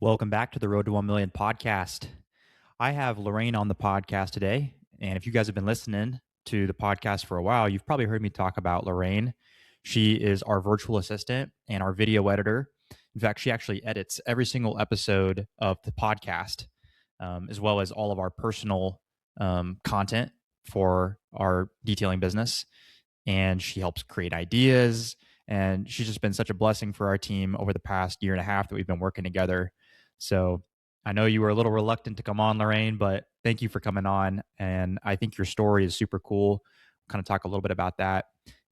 Welcome back to the Road to 1 Million podcast. I have Lorraine on the podcast today. And if you guys have been listening to the podcast for a while, you've probably heard me talk about Lorraine. She is our virtual assistant and our video editor. In fact, she actually edits every single episode of the podcast, as well as all of our personal content for our detailing business. And she helps create ideas. And she's just been such a blessing for our team over the past year and a half that we've been working together. So I know you were a little reluctant to come on, Lorraine, but thank you for coming on. And I think your story is super cool. We'll kind of talk a little bit about that.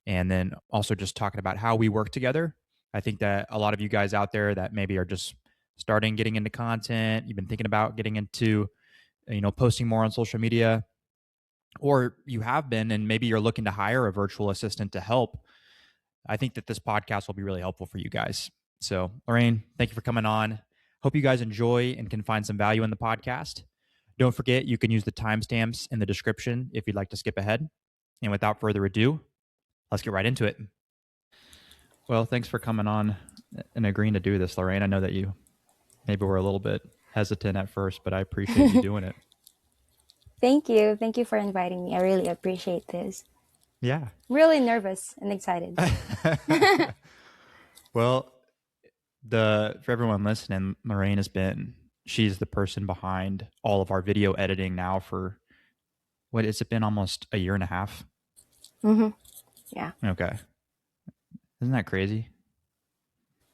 And then also just talking about how we work together. I think that a lot of you guys out there that maybe are just starting getting into content, you've been thinking about getting into, posting more on social media, or you have been, and maybe you're looking to hire a virtual assistant to help. I think that this podcast will be really helpful for you guys. So, Lorraine, thank you for coming on. Hope you guys enjoy and can find some value in the podcast. Don't forget, you can use the timestamps in the description if you'd like to skip ahead. And without further ado, let's get right into it. Well, thanks for coming on and agreeing to do this, Lorraine. I know that you maybe were a little bit hesitant at first, but I appreciate you doing it. Thank you. Thank you for inviting me. I really appreciate this. Yeah. Really nervous and excited. Well, for everyone listening, Lorraine she's the person behind all of our video editing now for, what has it been, almost a year and a half? Mm-hmm. Yeah. Okay. Isn't that crazy?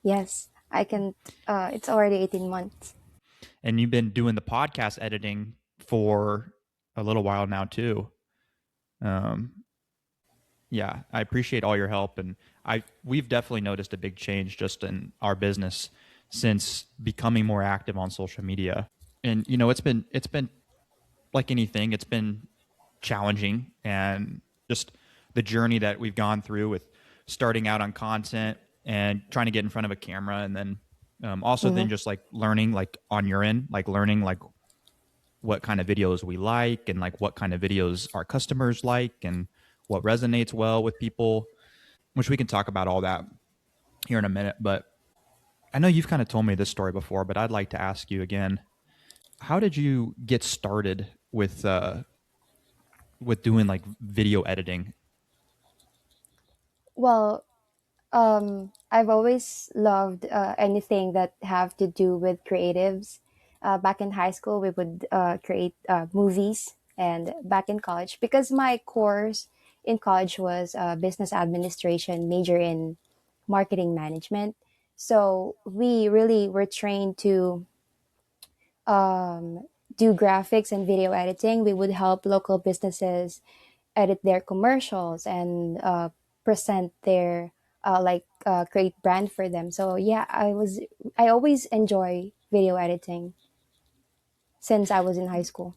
Yes, I can. It's already 18 months. And you've been doing the podcast editing for a little while now too. Yeah, I appreciate all your help, and we've definitely noticed a big change just in our business since becoming more active on social media. And it's been like anything, it's been challenging, and just the journey that we've gone through with starting out on content and trying to get in front of a camera, and then also then just like learning like on your end, like learning like what kind of videos we like and like what kind of videos our customers like and what resonates well with people, which we can talk about all that here in a minute. But I know you've kind of told me this story before, but I'd like to ask you again, how did you get started with doing like video editing? Well, I've always loved anything that have to do with creatives. Back in high school, we would create movies, and back in college, because my course in college was business administration, major in marketing management. So we really were trained to do graphics and video editing. We would help local businesses edit their commercials and present their create brand for them. So yeah, I always enjoy video editing since I was in high school.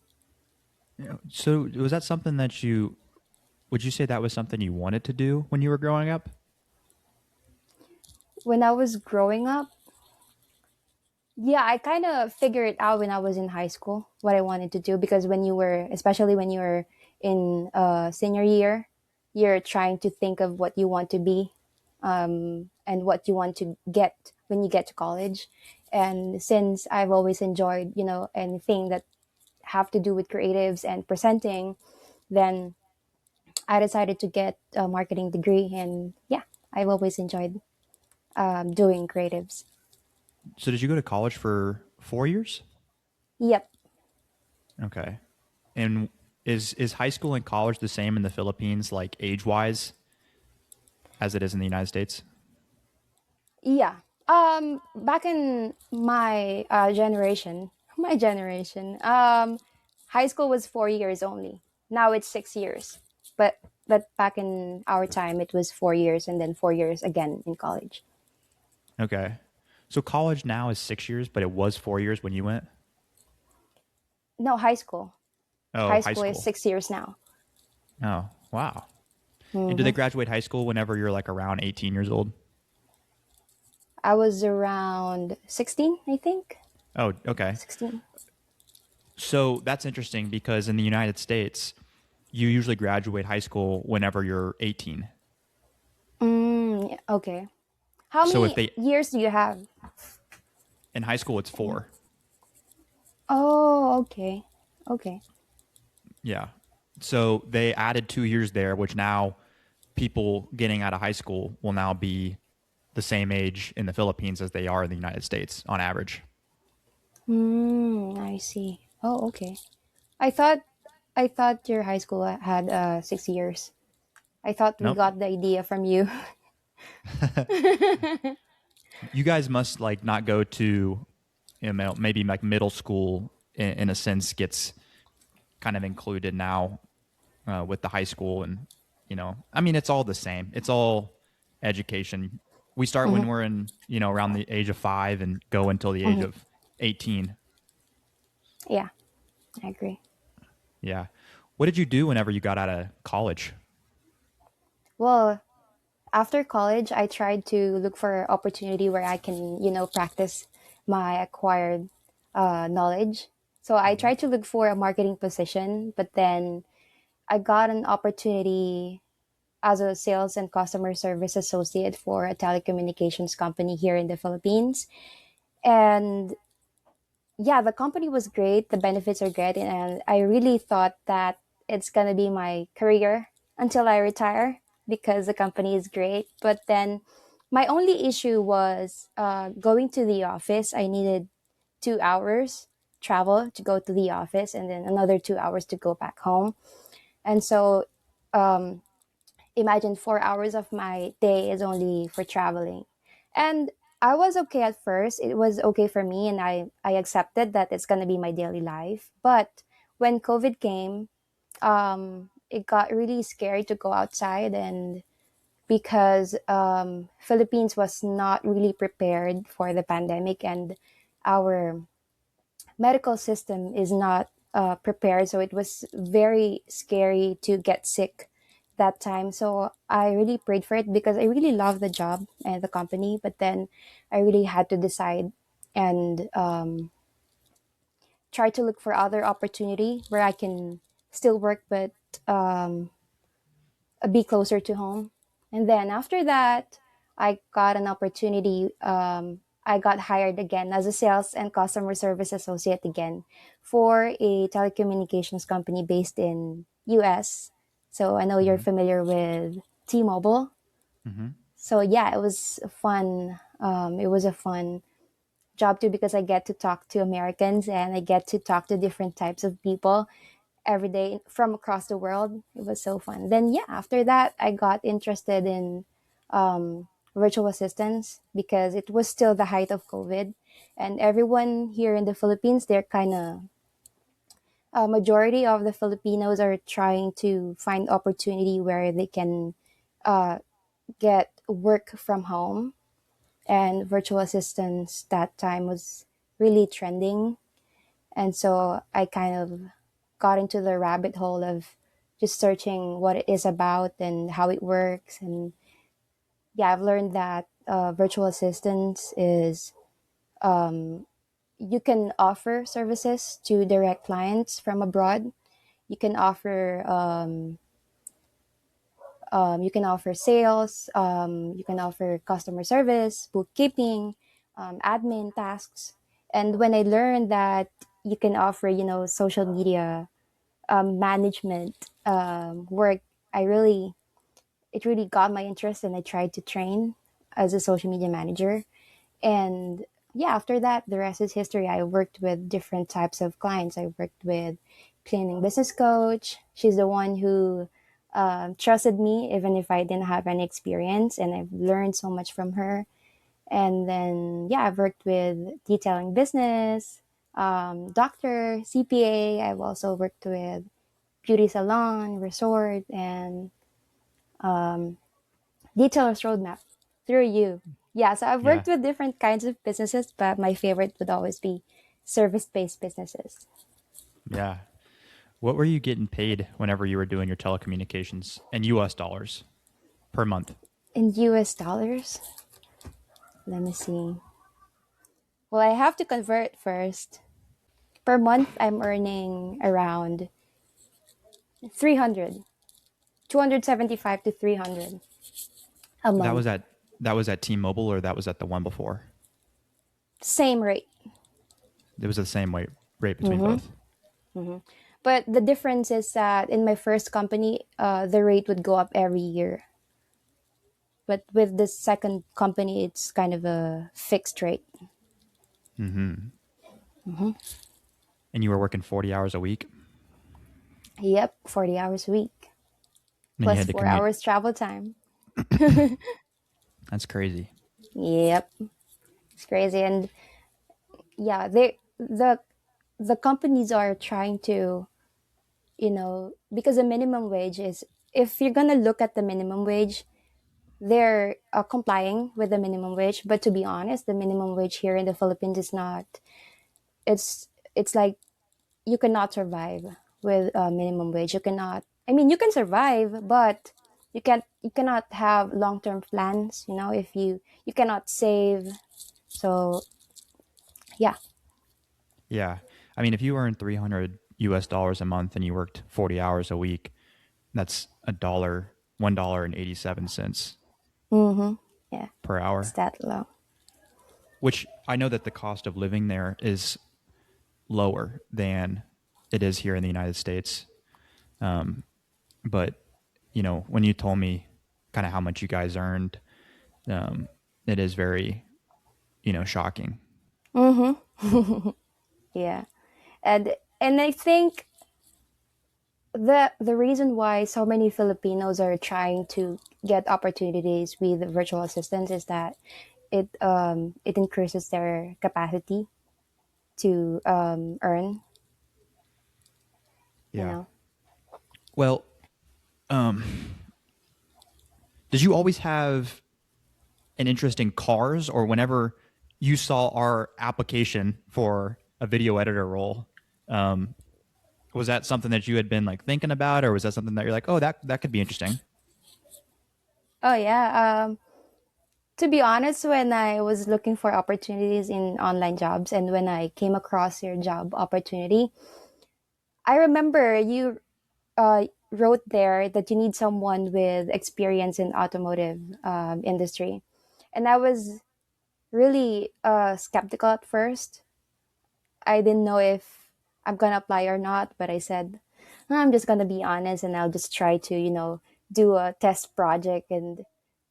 So was that something that would you say that was something you wanted to do when you were growing up? When I was growing up, yeah, I kind of figured it out when I was in high school what I wanted to do, because especially when you were in senior year, you're trying to think of what you want to be, and what you want to get when you get to college. And since I've always enjoyed, anything that have to do with creatives and presenting, then I decided to get a marketing degree. And yeah, I've always enjoyed doing creatives. So did you go to college for 4 years? Yep. Okay. And is high school and college the same in the Philippines, like age-wise, as it is in the United States? Yeah. Back in my generation, high school was 4 years only. Now it's 6 years. But back in our time, it was 4 years and then 4 years again in college. Okay. So college now is 6 years, but it was 4 years when you went? No, high school. Oh, High school is 6 years now. Oh, wow. And do they graduate high school whenever you're like around 18 years old? I was around 16, I think. Oh, okay. 16. So that's interesting because in the United States, you usually graduate high school whenever you're 18. Okay. How many years do you have? In high school, it's Yeah. 4. Oh, okay. Okay. Yeah. So they added 2 years there, which now people getting out of high school will now be the same age in the Philippines as they are in the United States on average. I see. Oh, okay. I thought I thought your high school had 6 years. I thought we Nope. got the idea from you. You guys must like not go to, maybe like middle school in a sense gets kind of included now with the high school. And I mean, it's all the same. It's all education. We start when Hmm. we're in, around the age of 5 and go until the age Hmm. of 18. Yeah, I agree. Yeah. What did you do whenever you got out of college? Well, after college, I tried to look for opportunity where I can, practice my acquired knowledge. So I Mm-hmm. tried to look for a marketing position, but then I got an opportunity as a sales and customer service associate for a telecommunications company here in the Philippines. And yeah, the company was great. The benefits are great. And I really thought that it's going to be my career until I retire because the company is great. But then my only issue was going to the office. I needed 2 hours travel to go to the office and then another 2 hours to go back home. And so um, imagine 4 hours of my day is only for traveling. And I was okay at first. It was okay for me, and I accepted that it's going to be my daily life. But when COVID came, it got really scary to go outside, and because Philippines was not really prepared for the pandemic, and our medical system is not prepared. So it was very scary to get sick that time. So I really prayed for it because I really love the job and the company. But then I really had to decide and try to look for other opportunity where I can still work but um, be closer to home. And then after that, I got an opportunity. I got hired again as a sales and customer service associate again for a telecommunications company based in US. So I know you're Mm-hmm. familiar with T-Mobile. Mm-hmm. So yeah, it was fun. It was a fun job too because I get to talk to Americans and I get to talk to different types of people every day from across the world. It was so fun. Then yeah, after that, I got interested in virtual assistants because it was still the height of COVID, and everyone here in the Philippines, they're kind of majority of the Filipinos are trying to find opportunity where they can uh, get work from home, and virtual assistants that time was really trending. And so I kind of got into the rabbit hole of just searching what it is about and how it works. And yeah, I've learned that virtual assistants is you can offer services to direct clients from abroad. You can offer you can offer sales. You can offer customer service, bookkeeping, admin tasks. And when I learned that you can offer, social media management work, I really it really got my interest, and I tried to train as a social media manager. And yeah, after that, the rest is history. I worked with different types of clients. I worked with cleaning business coach. She's the one who trusted me even if I didn't have any experience, and I've learned so much from her. And then yeah, I've worked with detailing business, doctor, CPA. I've also worked with beauty salon, resort, and detailer's roadmap through you. Yeah, so I've Yeah. worked with different kinds of businesses, but my favorite would always be service based businesses. Yeah. What were you getting paid whenever you were doing your telecommunications in US dollars per month? In US dollars, let me see. Well, I have to convert first. Per month, I'm earning around 300, 275 to 300 a That was month. at that was at T-Mobile, or that was at the one before? Same rate. It was the same rate between Mm-hmm. both. Mm-hmm. But the difference is that in my first company, the rate would go up every year. But with the second company, it's kind of a fixed rate. Mm-hmm. Mm-hmm. And you were working 40 hours a week, Yep, 40 hours a week and you plus had to four commute. hours travel time. That's crazy. Yep, it's crazy. And yeah, the companies are trying to, because the minimum wage is, if you're gonna look at the minimum wage, they're complying with the minimum wage. But to be honest, the minimum wage here in the Philippines is not. It's like you cannot survive with minimum wage. You cannot. I mean, you can survive, but You cannot have long term plans. If you cannot save. So yeah. Yeah. I mean, if you earn 300 US dollars a month and you worked 40 hours a week, that's $1.87 Mm-hmm. Yeah, per it's hour, that low. which I know that the cost of living there is lower than it is here in the United States. Um, but, when you told me kind of how much you guys earned, um, it is very, shocking. Mm-hmm. Yeah, and I think the reason why so many Filipinos are trying to get opportunities with virtual assistants is that it increases their capacity to earn. You Yeah. know. Well, um, did you always have an interest in cars, or whenever you saw our application for a video editor role, um, was that something that you had been like thinking about, or was that something that you're like, oh, that could be interesting? Oh yeah. To be honest, when I was looking for opportunities in online jobs and when I came across your job opportunity, I remember you wrote there that you need someone with experience in automotive industry, and I was really skeptical at first. I didn't know if I'm gonna apply or not, but I said, I'm just gonna be honest and I'll just try to, do a test project. And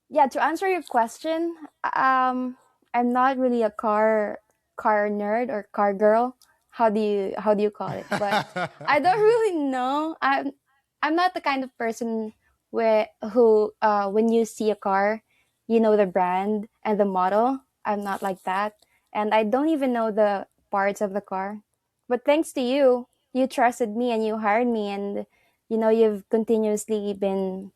yeah, to answer your question, I'm not really a car nerd or car girl. How do you call it? But I don't really know. I'm not the kind of person who when you see a car, you know the brand and the model. I'm not like that, and I don't even know the parts of the car. But thanks to you, you trusted me and you hired me, and you've continuously been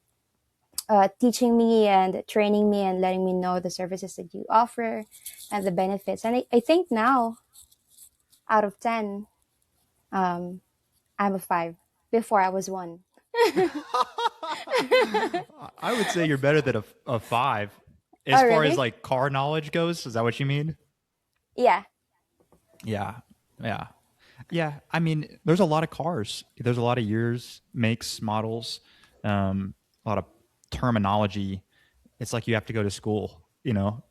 teaching me and training me and letting me know the services that you offer and the benefits. And I think now, out of 10, um, I'm a 5. Before I was 1. I would say you're better than a five as Oh, far as really? like car knowledge goes. Is that what you mean? Yeah. Yeah. Yeah. Yeah. I mean, there's a lot of cars. There's a lot of years, makes, models, a lot of terminology. It's like you have to go to school, you know?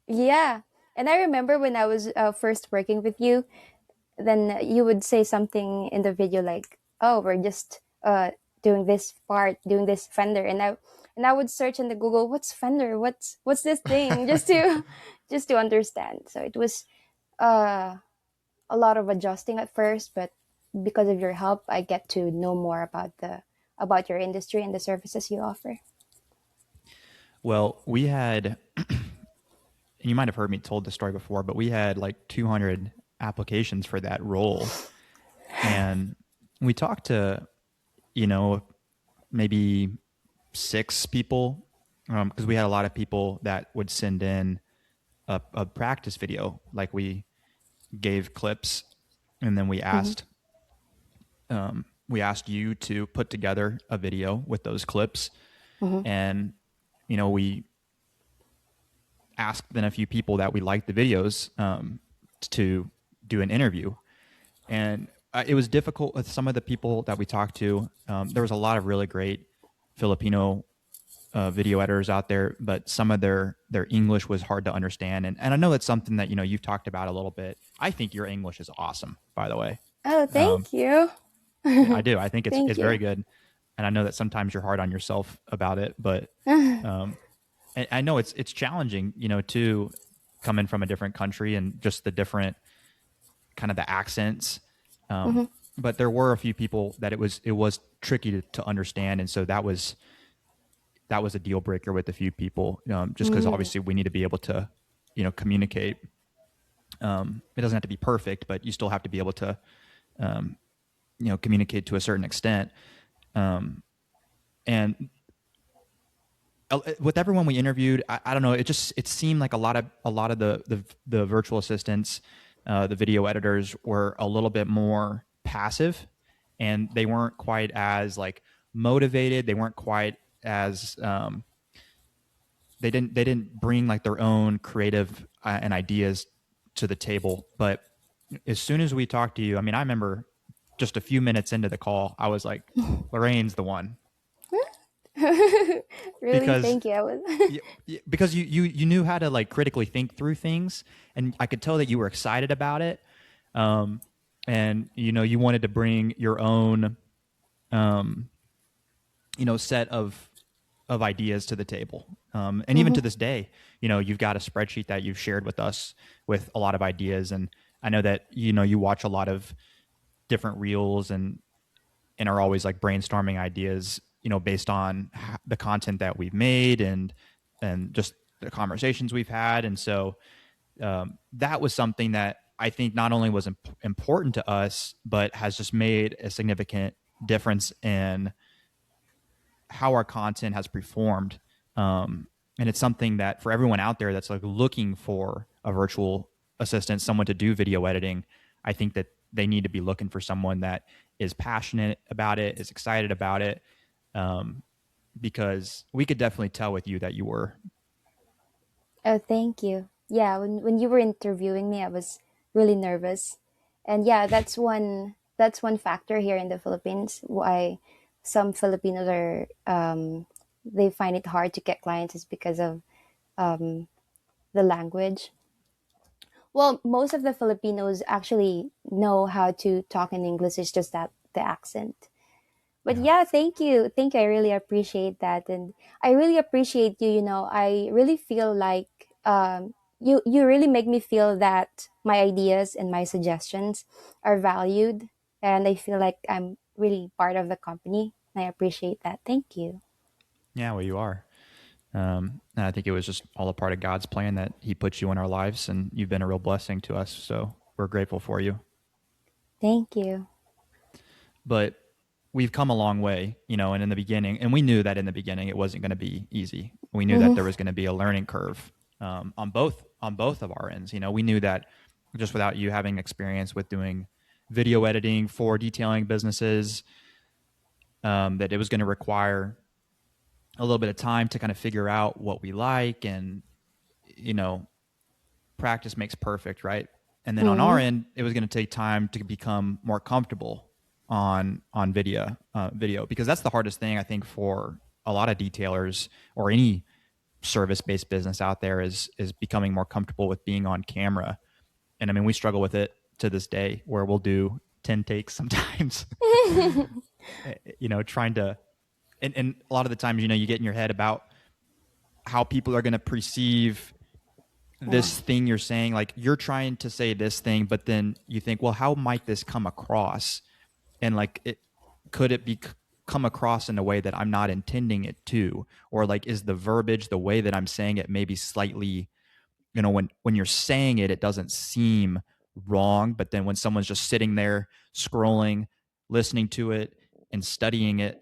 Yeah. And I remember when I was first working with you, then you would say something in the video like, "Oh, we're just doing this part, doing this fender," and I would search in the Google, "What's fender? What's this thing?" just to just to understand. So it was uh, a lot of adjusting at first, but because of your help, I get to know more about your industry and the services you offer. Well, we had, and you might have heard me told the story before, but we had like 200 applications for that role. And we talked to, you know, maybe 6 people, because we had a lot of people that would send in a practice video. Like we gave clips, and then Mm-hmm. we asked you to put together a video with those clips. Mm-hmm. And, we asked then a few people that we liked the videos, to do an interview. And it was difficult with some of the people that we talked to. There was a lot of really great Filipino video editors out there, but some of their English was hard to understand. And I know that's something that you've talked about a little bit. I think your English is awesome, by the way. Oh, Um, thank you. yeah, I do. I think it's Thank very you. good, and I know that sometimes you're hard on yourself about it, but um, and I know it's challenging, too, coming from a different country and just the different kind of the accents. Um, Hmm. but there were a few people that it was tricky to understand, and so that was a deal breaker with a few people, just because Mm. obviously we need to be able to, communicate. It doesn't have to be perfect, but you still have to be able to, communicate to a certain extent. And with everyone we interviewed, I don't know, it seemed like a lot of the virtual assistants, the video editors were a little bit more passive, and they weren't quite as like motivated. They weren't quite as they didn't bring like their own creative and ideas to the table. But as soon as we talked to you, I mean, I remember just a few minutes into the call, I was like, Lorraine's the one. Really, because thank you. I was. because you knew how to like critically think through things, and I could tell that you were excited about it. um and you wanted to bring your own um set of ideas to the table. And even Hmm. to this day, you've got a spreadsheet that you've shared with us with a lot of ideas. And I know that, you watch a lot of different reels and are always like brainstorming ideas, based on the content that we've made and just the conversations we've had. And so that was something that I think not only was important to us, but has just made a significant difference in how our content has performed. And it's something that for everyone out there that's like looking for a virtual assistant, someone to do video editing, I think that they need to be looking for someone that is passionate about it, is excited about it, um, because we could definitely tell with you that you were. Oh, thank you. Yeah, when you were interviewing me, I was really nervous, and yeah, that's one factor here in the Philippines why some Filipinos are they find it hard to get clients is because of um, the language. Well, most of the Filipinos actually know how to talk in English. It's just that the accent. But Yeah. yeah, thank you. I really appreciate that, and I really appreciate you. I really feel like you really make me feel that my ideas and my suggestions are valued, and I feel like I'm really part of the company. I appreciate that. Thank you. Yeah, well, you are. And I think it was just all a part of God's plan that He put you in our lives, and you've been a real blessing to us. So we're grateful for you. Thank you. But we've come a long way, and in the beginning, and we knew that in the beginning it wasn't going to be easy. We knew that Mhm. there was going to be a learning curve, on both of our ends. We knew that just without you having experience with doing video editing for detailing businesses, that it was going to require a little bit of time to kind of figure out what we like. And you know practice makes perfect, right? And then on our Mhm. end, it was going to take time to become more comfortable on video, because that's the hardest thing I think for a lot of detailers or any service based business out there is becoming more comfortable with being on camera. And I mean, we struggle with it to this day, where we'll do 10 takes sometimes. Trying to, and a lot of the times, you get in your head about how people are going to perceive Yeah. this thing you're saying. Like, you're trying to say this thing, but then you think, well, how might this come across? And like, could it be come across in a way that I'm not intending it to? Or like, is the verbiage, the way that I'm saying it, maybe slightly, when you're saying it, it doesn't seem wrong, but then when someone's just sitting there scrolling, listening to it and studying it,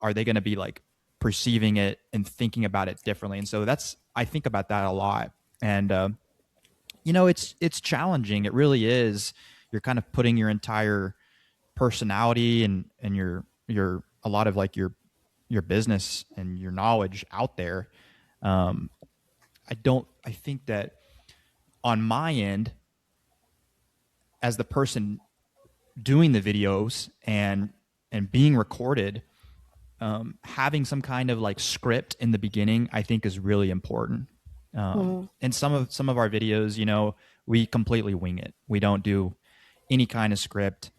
are they going to be like perceiving it and thinking about it differently? And so I think about that a lot. And it's challenging. It really is. You're kind of putting your entire personality and your a lot of like your business and your knowledge out there. um I think that on my end, as the person doing the videos and being recorded, having some kind of like script in the beginning, I think, is really important. Mm-hmm. And some of our videos, we completely wing it. We don't do any kind of script.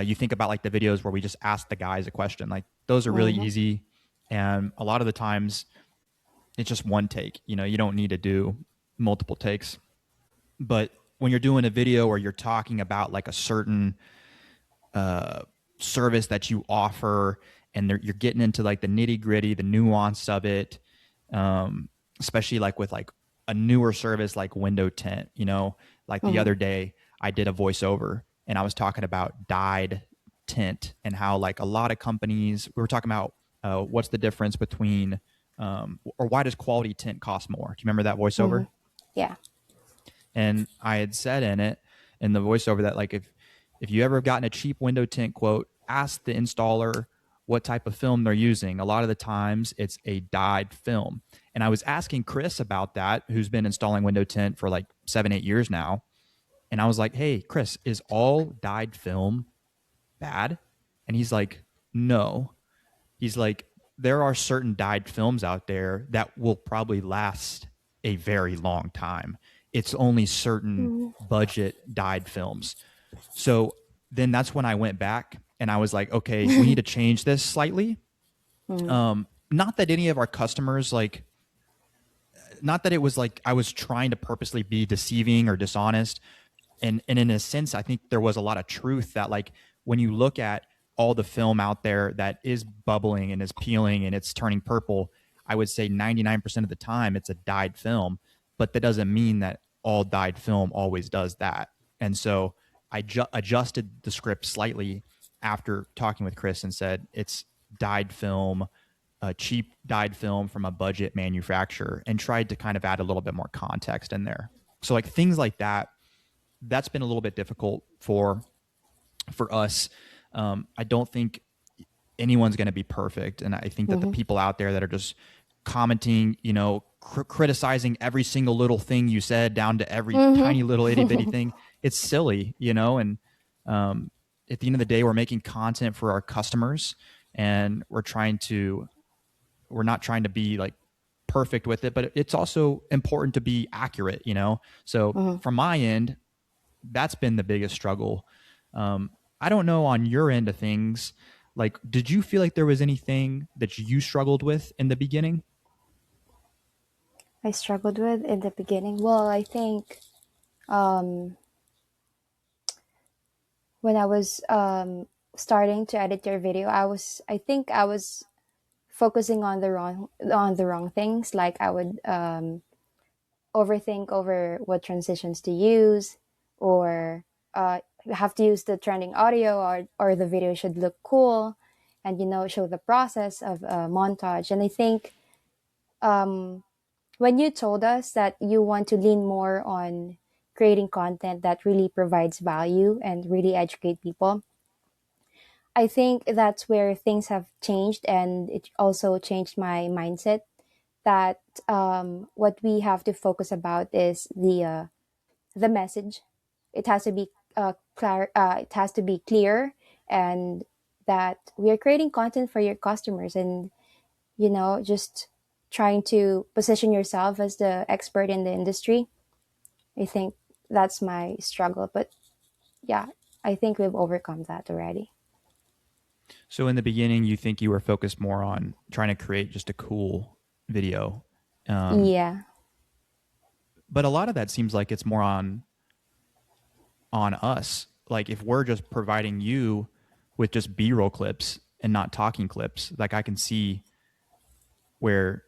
You think about like the videos where we just ask the guys a question, like those are really Mm-hmm. easy, and a lot of the times it's just one take. You don't need to do multiple takes. But when you're doing a video or you're talking about like a certain uh, service that you offer, and you're getting into like the nitty gritty, the nuance of it, especially like with like a newer service like window tint. Like the Mm-hmm. other day, I did a voiceover and I was talking about dyed tint and how like a lot of companies, we were talking about what's the difference between or why does quality tint cost more? Do you remember that Mm-hmm. voiceover? Yeah. And I had said in the voiceover that like if you ever have gotten a cheap window tint quote, ask the installer what type of film they're using. A lot of the times it's a dyed film. And I was asking Chris about that, who's been installing window tint for like 7-8 years now. And I was like, hey, Chris, is all dyed film bad? And he's like, no. He's like, there are certain dyed films out there that will probably last a very long time. It's only certain Mm-hmm. budget dyed films. So then that's when I went back and I was like, okay, we need to change this slightly. Mm-hmm. Not that any of our customers like, not that it was like I was trying to purposely be deceiving or dishonest, and in a sense I think there was a lot of truth that like when you look at all the film out there that is bubbling and is peeling and it's turning purple, I would say 99% of the time it's a dyed film, but that doesn't mean that all dyed film always does that. And so I adjusted the script slightly after talking with Chris and said it's dyed film, a cheap dyed film from a budget manufacturer, and tried to kind of add a little bit more context in there. So like things like that, that's been a little bit difficult for us. I don't think anyone's going to be perfect, and I think that the Mm-hmm. people out there that are just commenting, criticizing every single little thing you said down to every tiny little itty bitty Mm-hmm. thing, it's silly, and at the end of the day, we're making content for our customers, and we're not trying to be like perfect with it, but it's also important to be accurate. So Mm-hmm. from my end, that's been the biggest struggle. I don't know on your end of things. Like, did you feel like there was anything that you struggled with in the beginning? I struggled with in the beginning. Well, I think um, when I was starting to edit your video, I think I was focusing on the wrong things. Like I would overthink over what transitions to use, or have to use the trending audio, or the video should look cool, and show the process of montage. And I think um, when you told us that you want to lean more on creating content that really provides value and really educate people, I think that's where things have changed, and it also changed my mindset that what we have to focus about is the message. It has to be clear. It has to be clear, and that we are creating content for your customers, and just trying to position yourself as the expert in the industry. I think that's my struggle, but yeah, I think we've overcome that already. So in the beginning, you think you were focused more on trying to create just a cool video, um, Yeah. but a lot of that seems like it's more on us. Like if we're just providing you with just B-roll clips and not talking clips, like I can see where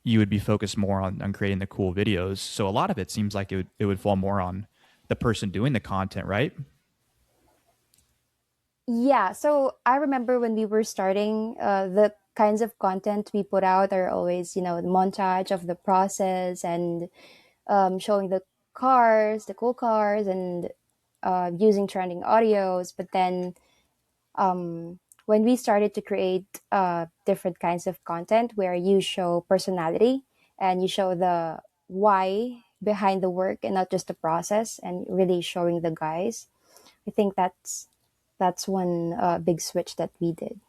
you would be focused more on creating the cool videos. So a lot of it seems like it would fall more on the person doing the content, right? Yeah, so I remember when we were starting, the kinds of content we put out are always, the montage of the process, and showing the cars, the cool cars, and using trending audios. But then when we started to create different kinds of content where you show personality and you show the why behind the work and not just the process, and really showing the guys, I think that's one big switch that we did.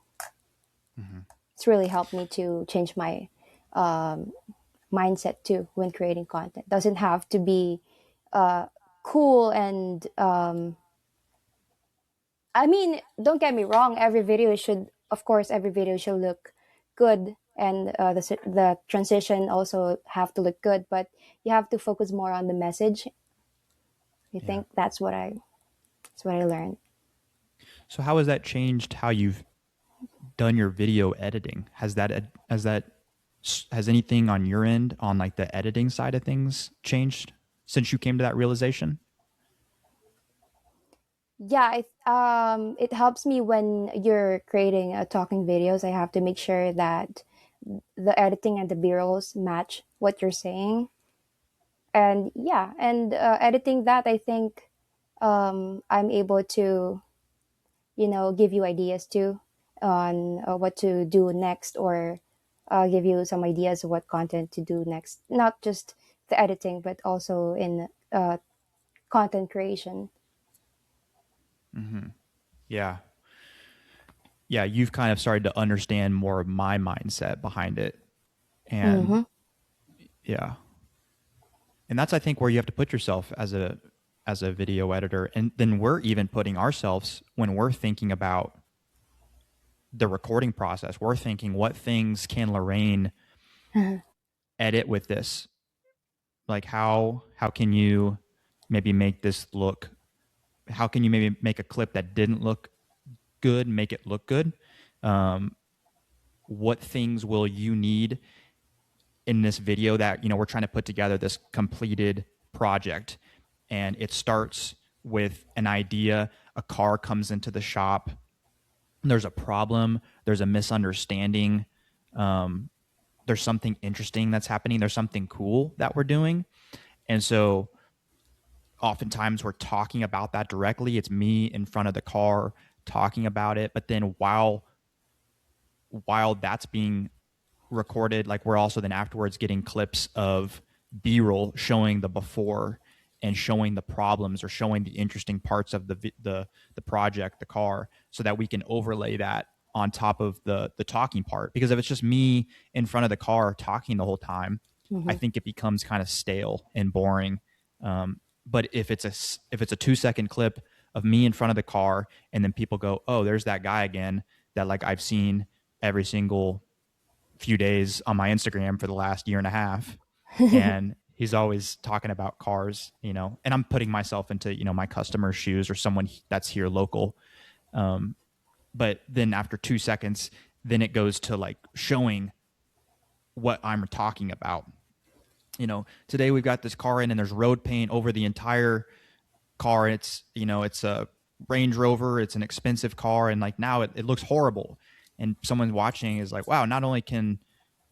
Mm-hmm. it's really helped me to change my um, mindset too when creating content. Doesn't have to be uh, cool and I mean, don't get me wrong. Every video should, of course, every video should look good, and the transition also have to look good. But you have to focus more on the message. I Yeah. think that's what I learned. So how has that changed how you've done your video editing? Has anything on your end on like the editing side of things changed since you came to that realization? Yeah, it helps me when you're creating talking videos. I have to make sure that the editing and the b-rolls match what you're saying, and yeah, and editing that, I think I'm able to give you ideas too on what to do next, or give you some ideas of what content to do next, not just the editing but also in content creation. Mm-hmm. Yeah. Yeah. You've kind of started to understand more of my mindset behind it. And Mm-hmm. yeah. And that's, I think, where you have to put yourself as a video editor. And then we're even putting ourselves when we're thinking about the recording process. We're thinking, what things can Lorraine edit with this? Like how can you maybe make this look, how can you maybe make a clip that didn't look good, make it look good? Um, what things will you need in this video that, we're trying to put together this completed project, and it starts with an idea. A car comes into the shop, there's a problem, there's a misunderstanding, um, there's something interesting that's happening, there's something cool that we're doing. And so oftentimes we're talking about that directly. It's me in front of the car talking about it, but then while that's being recorded, like we're also then afterwards getting clips of b-roll showing the before and showing the problems or showing the interesting parts of the project, the car, so that we can overlay that on top of the talking part. Because if it's just me in front of the car talking the whole time, I Mm-hmm. think it becomes kind of stale and boring. But if it's a 2 second clip of me in front of the car, and then people go, oh, there's that guy again that like I've seen every single few days on my Instagram for the last year and a half, and he's always talking about cars, and I'm putting myself into, my customer's shoes or someone that's here local. Um, but then after 2 seconds, then it goes to like showing what I'm talking about. Today we've got this car in, and there's road paint over the entire car. And it's a Range Rover. It's an expensive car. And like now it looks horrible. And someone watching is like, wow, not only can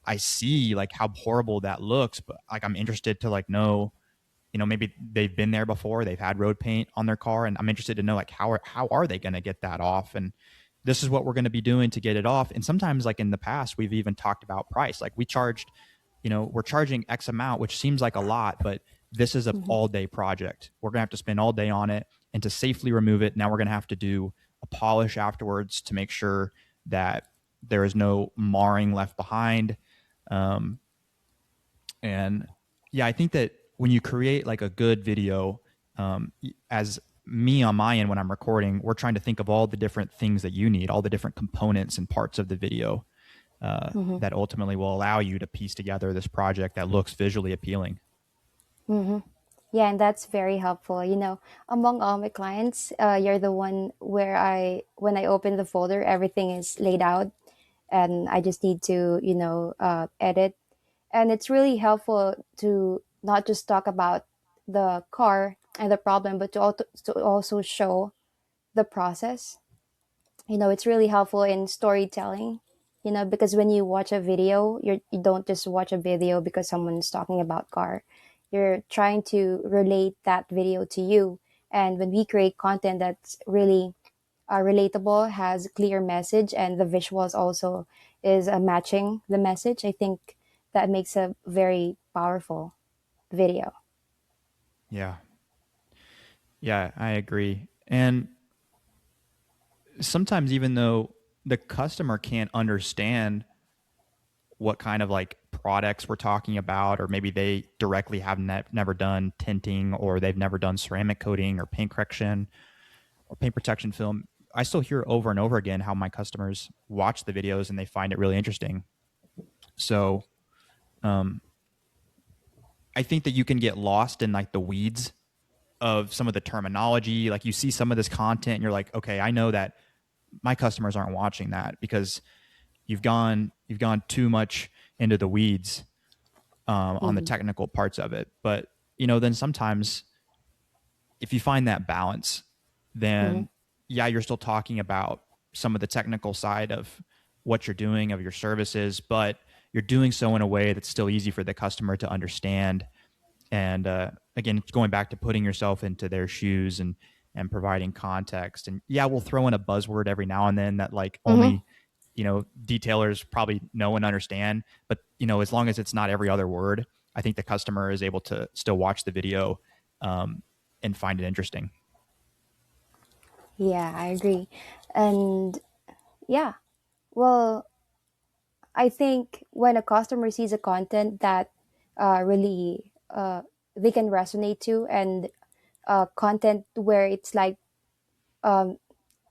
I see like how horrible that looks, but like I'm interested to like know, maybe they've been there before, they've had road paint on their car, and I'm interested to know like how are they going to get that off, and this is what we're going to be doing to get it off. And sometimes like in the past we've even talked about price. Like we're charging X amount, which seems like a lot, but this is an Mm-hmm. all day project. We're going to have to spend all day on it, and to safely remove it, now we're going to have to do a polish afterwards to make sure that there is no marring left behind. um, and yeah, I think that when you create like a good video, as me on my end, when I'm recording, we're trying to think of all the different things that you need, all the different components and parts of the video Mm-hmm. that ultimately will allow you to piece together this project that looks visually appealing. Mm-hmm. Yeah, and that's very helpful. Among all my clients, you're the one where when I open the folder, everything is laid out, and I just need to, edit. And it's really helpful to not just talk about the car and the problem, but to also show the process. It's really helpful in storytelling. Because when you watch a video, you don't just watch a video because someone's talking about car. You're trying to relate that video to you. And when we create content that's really relatable, has clear message, and the visuals also is matching the message, I think that makes a very powerful video. Yeah. Yeah, I agree. And sometimes even though the customer can't understand what kind of like products we're talking about, or maybe they directly have never done tinting, or they've never done ceramic coating or paint correction or paint protection film. I still hear over and over again how my customers watch the videos and they find it really interesting. So um, I think that you can get lost in like the weeds of some of the terminology. Like you see some of this content and you're like, okay, I know that my customers aren't watching that because you've gone too much into the weeds on the Mm-hmm. technical parts of it. But then sometimes if you find that balance, Mm-hmm. then yeah, you're still talking about some of the technical side of what you're doing, of your services, but you're doing so in a way that's still easy for the customer to understand. And again, it's going back to putting yourself into their shoes and providing context. And yeah, we'll throw in a buzzword every now and then that like Mm-hmm. only detailers probably know and understand. But as long as it's not every other word, I think the customer is able to still watch the video um, and find it interesting. Yeah, I agree. And yeah, well, I think when a customer sees a content that really they can resonate to, and content where it's like um,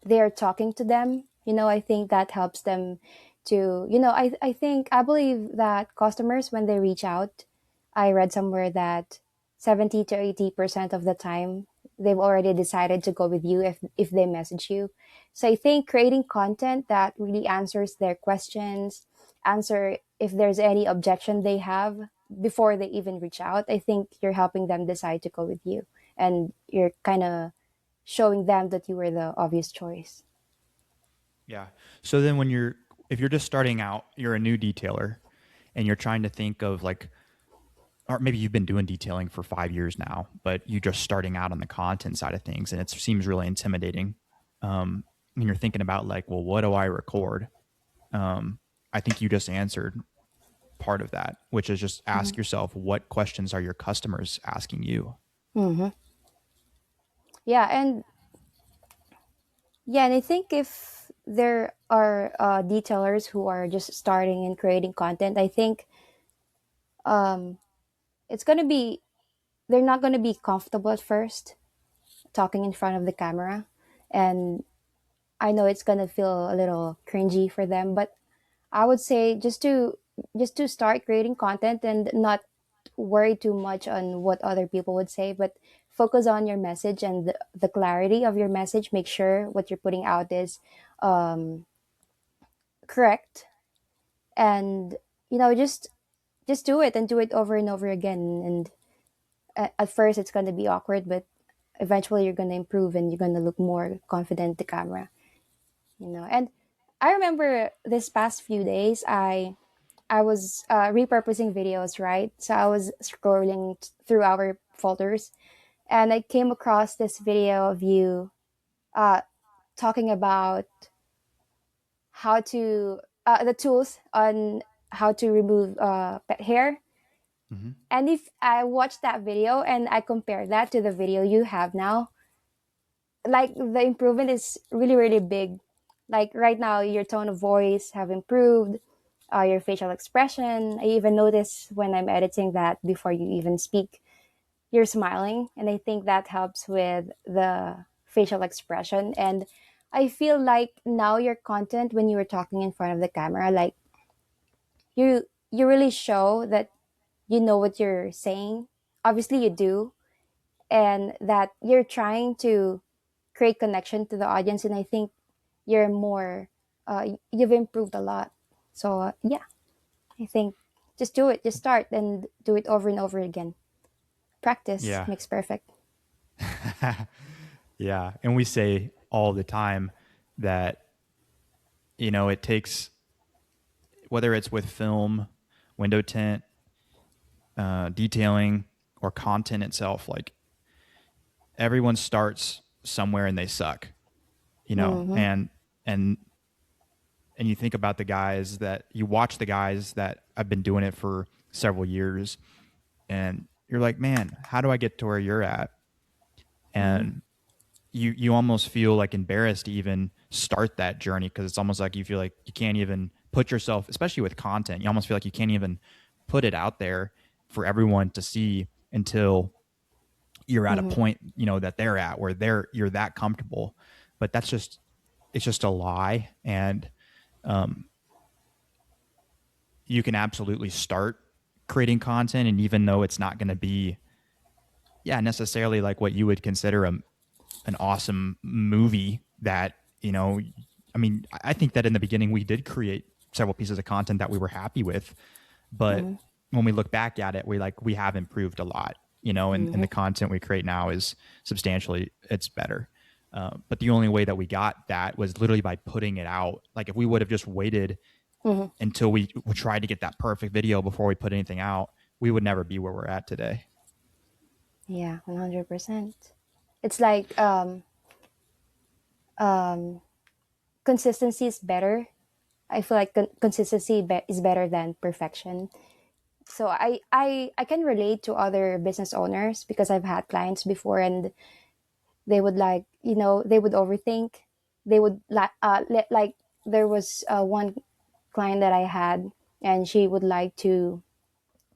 they're talking to them, I think that helps them to, I think, I believe that customers, when they reach out, I read somewhere that 70 to 80% of the time they've already decided to go with you if they message you. So I think creating content that really answers their questions, answer if there's any objection they have before they even reach out, I think you're helping them decide to go with you, and you're kind of showing them that you were the obvious choice. Yeah. So then if you're just starting out, you're a new detailer and you're trying to think of like, or maybe you've been doing detailing for 5 years now, but you're just starting out on the content side of things and it seems really intimidating. And you're thinking about like, well, what do I record? Um, I think you just answered part of that, which is just Mm-hmm. ask yourself, what questions are your customers asking you? Mm-hmm. Yeah, and I think if there are detailers who are just starting and creating content, I think um, it's gonna be they're not gonna be comfortable at first talking in front of the camera, and I know it's gonna feel a little cringy for them, but I would say just to start creating content and not worry too much on what other people would say, but focus on your message and the clarity of your message. Make sure what you're putting out is um, correct, and just do it and do it over and over again. And at first, it's going to be awkward, but eventually, you're going to improve and you're going to look more confident the camera. And I remember this past few days, I was repurposing videos, right? So I was scrolling through our folders, and I came across this video of you uh, talking about how to the tools on how to remove pet hair. Mm-hmm. And if I watch that video and I compare that to the video you have now, like the improvement is really really big. Like right now, your tone of voice have improved, your facial expression. I even notice when I'm editing that before you even speak, you're smiling, and I think that helps with the facial expression. And I feel like now your content, when you were talking in front of the camera, like you really show that you know what you're saying. Obviously, you do, and that you're trying to create connection to the audience. And I think you're more, you've improved a lot. So yeah, I think just do it. Just start and do it over and over again. Practice Yeah. makes perfect. Yeah. And we say all the time that, it takes, whether it's with film, window tint, detailing, or content itself, like everyone starts somewhere and they suck, Mm-hmm. and and you think about the guys that you watch, the guys that have been doing it for several years, and you're like, man, how do I get to where you're at? Mm-hmm. And you almost feel like embarrassed to even start that journey because it's almost like you feel like you can't even put yourself, especially with content, you almost feel like you can't even put it out there for everyone to see until you're at a Mm-hmm. point, that they're at where you're that comfortable. But it's just a lie. And um, you can absolutely start creating content, and even though it's not going to be, necessarily like what you would consider an awesome movie that, I mean, I think that in the beginning we did create several pieces of content that we were happy with, but Mm-hmm. when we look back at it, we have improved a lot, and Mm-hmm. the content we create now is substantially, it's better. But the only way that we got that was literally by putting it out. Like if we would have just waited Mm-hmm. until we tried to get that perfect video before we put anything out, we would never be where we're at today. Yeah, 100%. It's like um, consistency is better. I feel like consistency is better than perfection. So I can relate to other business owners because I've had clients before, and they would like, they would overthink. They would like there was one client that I had, and she would like to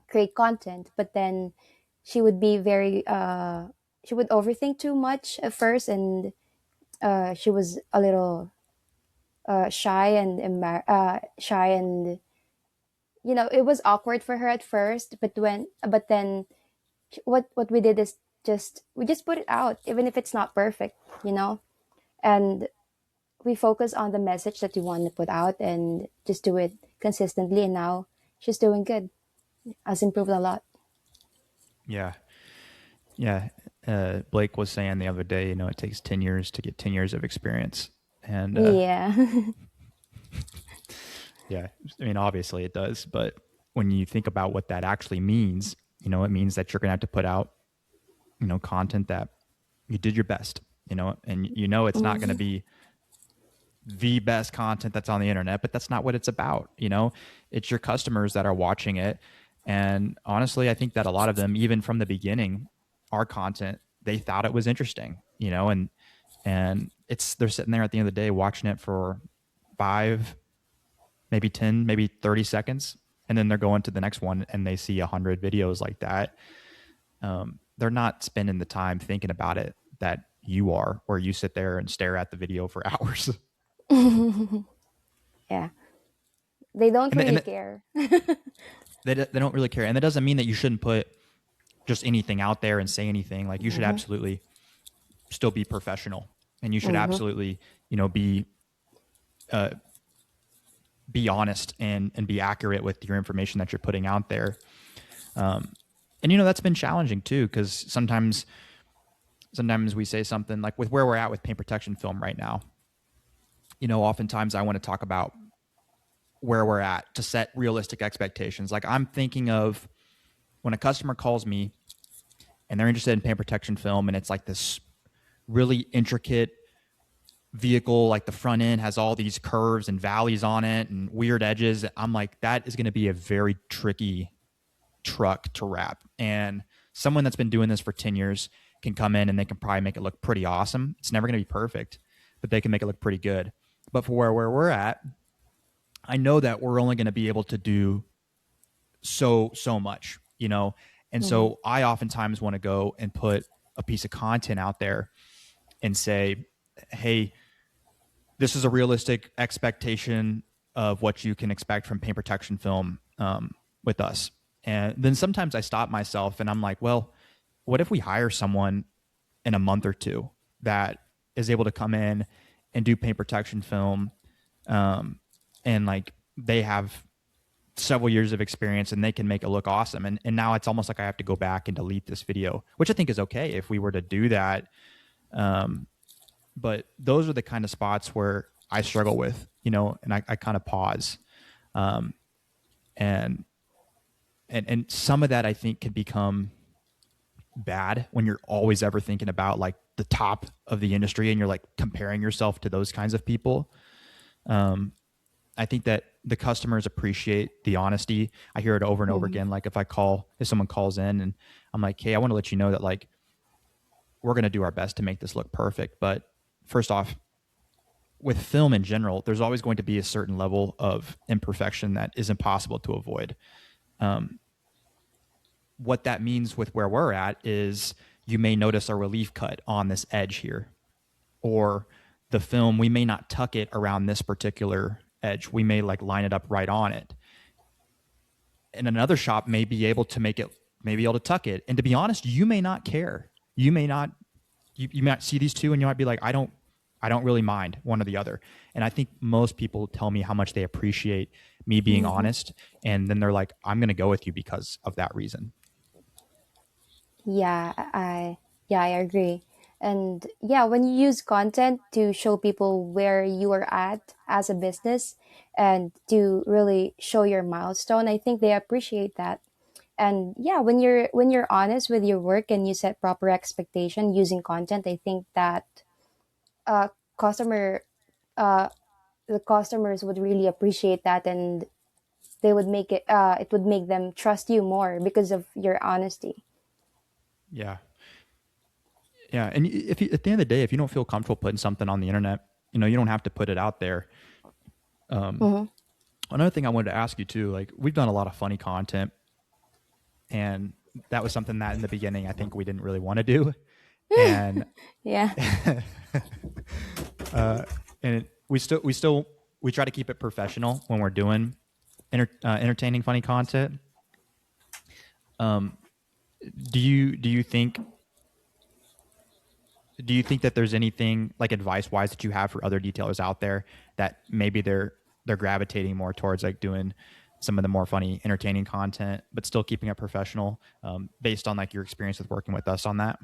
create content, but then she would be very she would overthink too much at first, and she was a little shy, and it was awkward for her at first, but then what we did is we just put it out even if it's not perfect, and we focus on the message that we want to put out and just do it consistently, and now she's doing good, has improved a lot. Yeah. Yeah. Blake was saying the other day, it takes 10 years to get 10 years of experience. And Yeah. yeah, I mean, obviously it does. But when you think about what that actually means, it means that you're going to have to put out, content that you did your best, and it's not going to Mhm. be the best content that's on the internet, but that's not what it's about. It's your customers that are watching it. And honestly, I think that a lot of them, even from the beginning, our content, they thought it was interesting, and they're sitting there at the end of the day watching it for 5, maybe 10, maybe 30 seconds. And then they're going to the next one and they see 100 videos like that. They're not spending the time thinking about it that you are, where you sit there and stare at the video for hours. Yeah, they don't and, really and care. they don't really care. And that doesn't mean that you shouldn't put just anything out there and say anything. Like you should Mm-hmm. absolutely still be professional, and you should Mm-hmm. absolutely, uh, be honest and be accurate with your information that you're putting out there. And that's been challenging too, because sometimes we say something like with where we're at with paint protection film right now. Oftentimes I want to talk about where we're at to set realistic expectations. Like I'm thinking of when a customer calls me and they're interested in paint protection film, and it's like this really intricate vehicle, like the front end has all these curves and valleys on it and weird edges. I'm like, that is going to be a very tricky truck to wrap. And someone that's been doing this for 10 years can come in and they can probably make it look pretty awesome. It's never going to be perfect, but they can make it look pretty good. But for where we're at, I know that we're only going to be able to do so much, And Mm-hmm. so I oftentimes want to go and put a piece of content out there and say, hey, this is a realistic expectation of what you can expect from paint protection film with us. And then sometimes I stop myself and I'm like, well, what if we hire someone in a month or two that is able to come in and do paint protection film, and like they have several years of experience and they can make it look awesome. And now it's almost like I have to go back and delete this video, which I think is okay if we were to do that. But those are the kind of spots where I struggle with, and I kind of pause. Um, and some of that I think can become bad when you're always ever thinking about like the top of the industry and you're like comparing yourself to those kinds of people. I think that the customers appreciate the honesty. I hear it over and over Mm-hmm. again. Like if someone calls in and I'm like, hey, I want to let you know that like we're going to do our best to make this look perfect. But first off, with film in general, there's always going to be a certain level of imperfection that is impossible to avoid. What that means with where we're at is you may notice a relief cut on this edge here, or the film, we may not tuck it around this particular edge. We may like line it up right on it. And another shop may be able to make it, may be able to tuck it. And to be honest, you may not care. You may not, you might see these two and you might be like, I don't really mind one or the other. And I think most people tell me how much they appreciate me being honest. And then they're like, I'm going to go with you because of that reason. Yeah, I agree. And yeah, when you use content to show people where you are at as a business and to really show your milestone, I think they appreciate that. And yeah, when you're honest with your work and you set proper expectation using content, I think that uh customer uh the customers would really appreciate that, and they would make it it would make them trust you more because of your honesty. Yeah. Yeah. And if you, at the end of the day, if you don't feel comfortable putting something on the internet, you know, you don't have to put it out there. Mm-hmm. Another thing I wanted to ask you too, like we've done a lot of funny content, and that was something that in the beginning I think we didn't really want to do, and Yeah. we try to keep it professional when we're doing entertaining funny content. Do you think that there's anything like advice wise that you have for other detailers out there that maybe they're gravitating more towards like doing some of the more funny entertaining content but still keeping it professional, based on like your experience with working with us on that?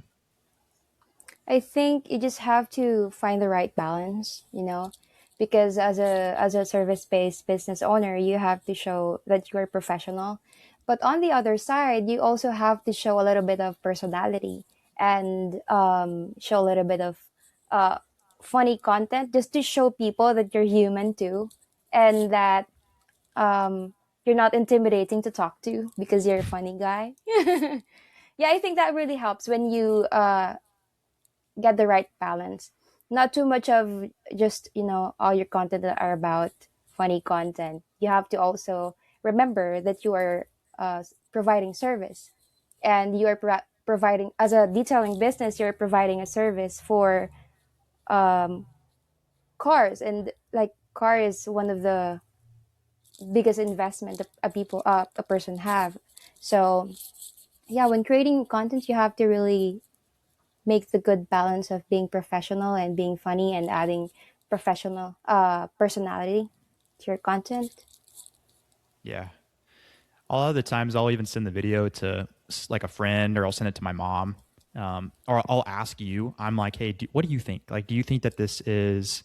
I think you just have to find the right balance, you know, because as a service-based business owner, you have to show that you are professional. But on the other side, you also have to show a little bit of personality and show a little bit of uh, funny content just to show people that you're human too, and that um, you're not intimidating to talk to because you're a funny guy. Yeah, I think that really helps when you get the right balance. Not too much of just, you know, all your content that are about funny content. You have to also remember that you are providing service, and you are providing, as a detailing business, you're providing a service for um, cars. And like, car is one of the biggest investment a person have. So yeah, when creating content, you have to really make the good balance of being professional and being funny and adding professional personality to your content. Yeah. A lot of the times I'll even send the video to like a friend, or I'll send it to my mom, or I'll ask you. I'm like, hey, what do you think? Like, do you think that this is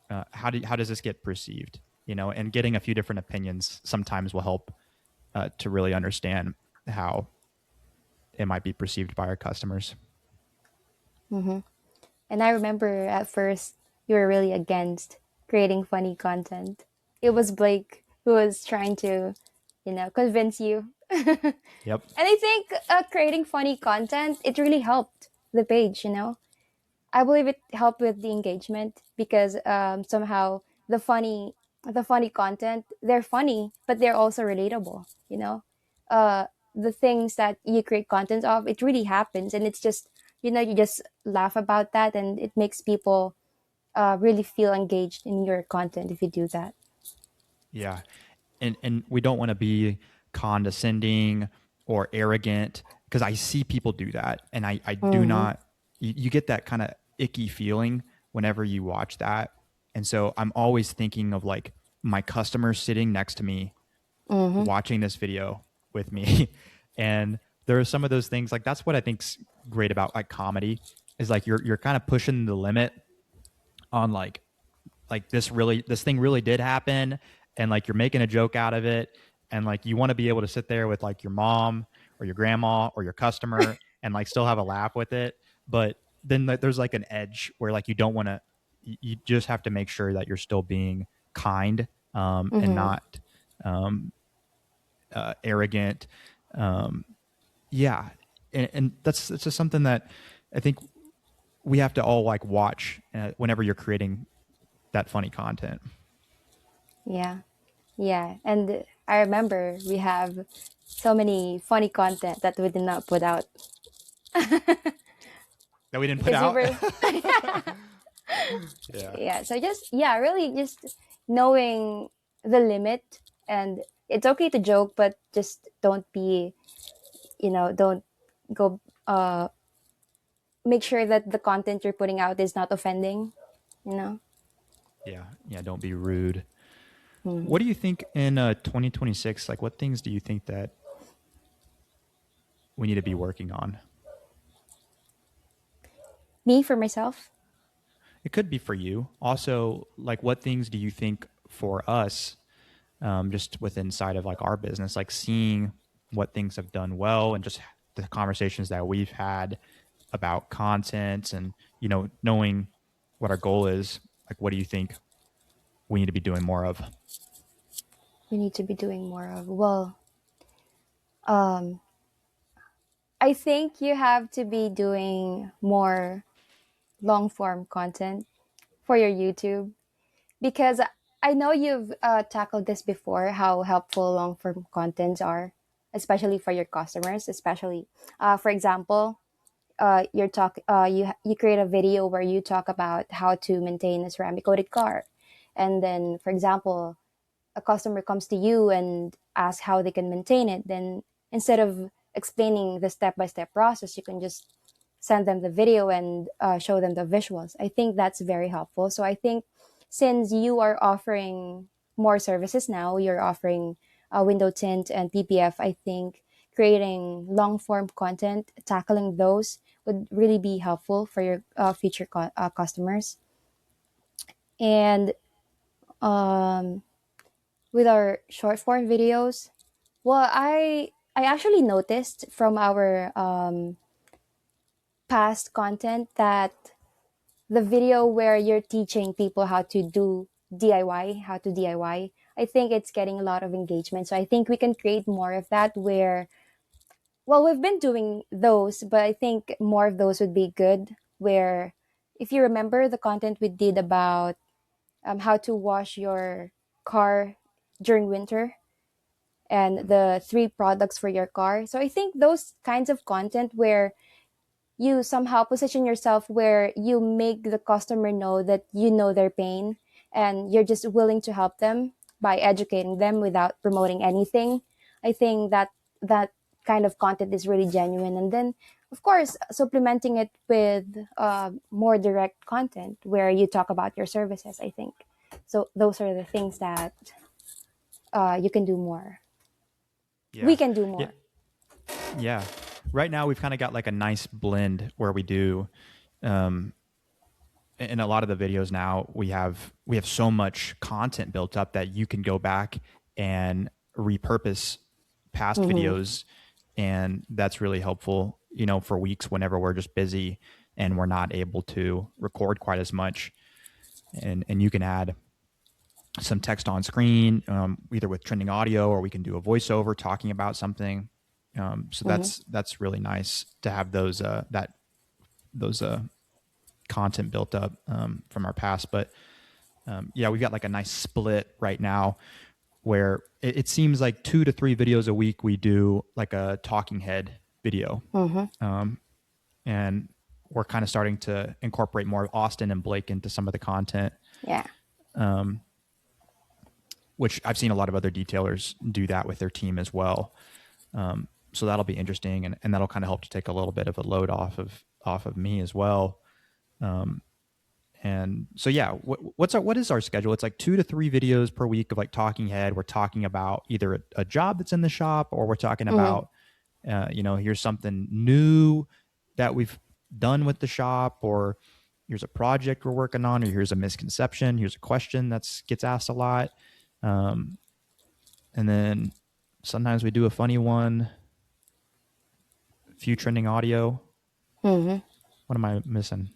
how does this get perceived? You know, and getting a few different opinions sometimes will help to really understand how it might be perceived by our customers. Hmm. And I remember at first you were really against creating funny content. It was Blake who was trying to, you know, convince you. And Yep. I think creating funny content, it really helped the page, you know. I believe it helped with the engagement because somehow the funny the funny content, they're funny but they're also relatable, you know. Uh, the things that you create content of, it really happens, and it's just, you know, you just laugh about that, and it makes people really feel engaged in your content if you do that. Yeah. And we don't want to be condescending or arrogant, because I see people do that, and I do Mm-hmm. not. You get that kind of icky feeling whenever you watch that, and so I'm always thinking of like my customers sitting next to me Mm-hmm. watching this video with me. And there are some of those things, like that's what I think's great about like comedy, is like you're kind of pushing the limit on like this thing really did happen, and like you're making a joke out of it, and like you want to be able to sit there with like your mom or your grandma or your customer and like still have a laugh with it. But then like, there's like an edge where like you don't want to, you just have to make sure that you're still being kind, and Mm-hmm. not um, arrogant. um, yeah. And that's just something that I think we have to all like watch whenever you're creating that funny content. Yeah. Yeah. And I remember we have so many funny content that we did not put out That we didn't put because we out. were Yeah. yeah, so just yeah, really just knowing the limit, and it's okay to joke, but just don't be, don't go make sure that the content you're putting out is not offending, you know. Yeah. Yeah. Don't be rude. Hmm. What do you think in 2026? Like, what things do you think that we need to be working on? Me for myself. It could be for you. Also, like, what things do you think for us, just with inside of like our business, like seeing what things have done well and just the conversations that we've had about content and, knowing what our goal is, like, what do you think we need to be doing more of? We need to be doing more of, well, um I think you have to be doing more long form content for your YouTube, because I know you've tackled this before, how helpful long form contents are, especially for your customers. Especially, for example, you create a video where you talk about how to maintain a ceramic coated car, and then, for example, a customer comes to you and asks how they can maintain it. Then instead of explaining the step by step process, you can just send them the video and show them the visuals. I think that's very helpful. So I think since you are offering more services now, you're offering window tint and PPF, I think creating long form content, tackling those would really be helpful for your future customers. And um, with our short form videos, well, I actually noticed from our past content that the video where you're teaching people how to do DIY, how to DIY, I think it's getting a lot of engagement. So I think we can create more of that where, well, we've been doing those, but I think more of those would be good. Where, if you remember the content we did about how to wash your car during winter and the three products for your car. So I think those kinds of content where you somehow position yourself where you make the customer know that you know their pain and you're just willing to help them by educating them without promoting anything. I think that that kind of content is really genuine. And then, of course, supplementing it with more direct content where you talk about your services, I think. So those are the things that you can do more. We Yeah. can do Yeah. more. Yeah. Right now, we've kind of got like a nice blend where we do, um, in a lot of the videos now we have so much content built up that you can go back and repurpose past Mm-hmm. videos, and that's really helpful, for weeks whenever we're just busy and we're not able to record quite as much, and you can add some text on screen, either with trending audio, or we can do a voiceover talking about something. So Mm-hmm. that's really nice to have those content built up, from our past. But yeah, we've got like a nice split right now where it seems like 2 to 3 videos a week we do like a talking head video, Mm-hmm. and we're kind of starting to incorporate more Austin and Blake into some of the content, Yeah. which I've seen a lot of other detailers do that with their team as well. So that'll be interesting, and that'll kind of help to take a little bit of a load off of me as well. And so yeah, what is our schedule? It's like 2 to 3 videos per week of like talking head. We're talking about either a job that's in the shop, or we're talking Mm-hmm. about, here's something new that we've done with the shop, or here's a project we're working on, or here's a misconception, here's a question that gets asked a lot. And then sometimes we do a funny one, a few trending audio. Mm-hmm. What am I missing?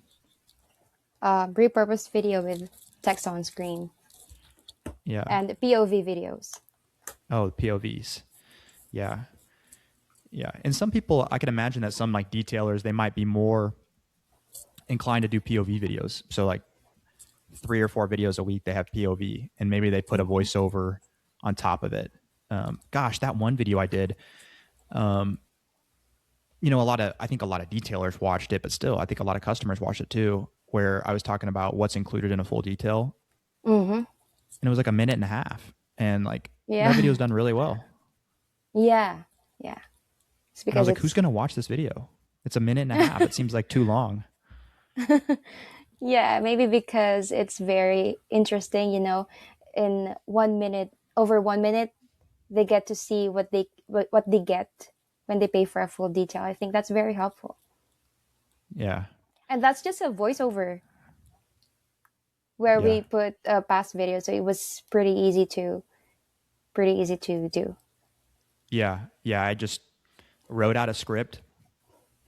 Repurposed video with text on screen Yeah. and POV videos. Oh, POVs. Yeah. Yeah. And some people, I can imagine that some like detailers, they might be more inclined to do POV videos. So like 3 or 4 videos a week they have POV, and maybe they put a Mhm. voiceover on top of it. Gosh, that one video I did, um, I think a lot of detailers watched it, but still, I think a lot of customers watched it too, where I was talking about what's included in a full detail, Mhm. and it was like a minute and a half, and like that Yeah. video's done really well. Yeah. Yeah. It's And I was because like, who's it's going to watch this video? It's a minute and a half. It seems like too long. yeah, maybe because it's very interesting, in 1 minute, over 1 minute, they get to see what they get when they pay for a full detail. I think that's very helpful. Yeah. And that's just a voiceover where Yeah. we put a past video, so it was pretty easy to do. Yeah. Yeah. I just wrote out a script,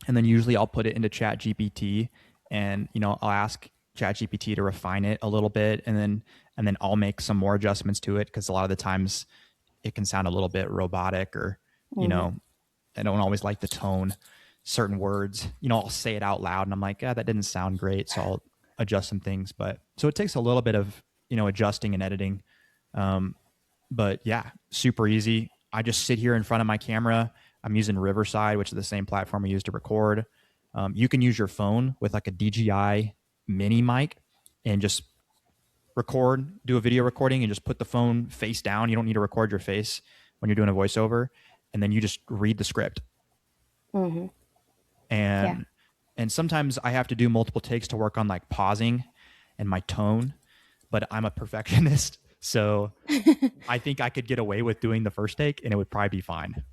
and then usually I'll put it into Chat GPT, and I'll ask Chat GPT to refine it a little bit, and then I'll make some more adjustments to it, because a lot of the times it can sound a little bit robotic, or you Mm-hmm. know I don't always like the tone, certain words. I'll say it out loud, and I'm like, yeah, that didn't sound great, so I'll adjust some things. But so it takes a little bit of adjusting and editing. Um, but yeah, super easy. I just sit here in front of my camera. I'm using Riverside, which is the same platform we use to record. You can use your phone with like a DJI mini mic and just record, do a video recording, and just put the phone face down. You don't need to record your face when you're doing a voiceover, and then you just read the script. Mm-hmm. Yeah. And sometimes I have to do multiple takes to work on like pausing and my tone, but I'm a perfectionist, so I think I could get away with doing the first take and it would probably be fine.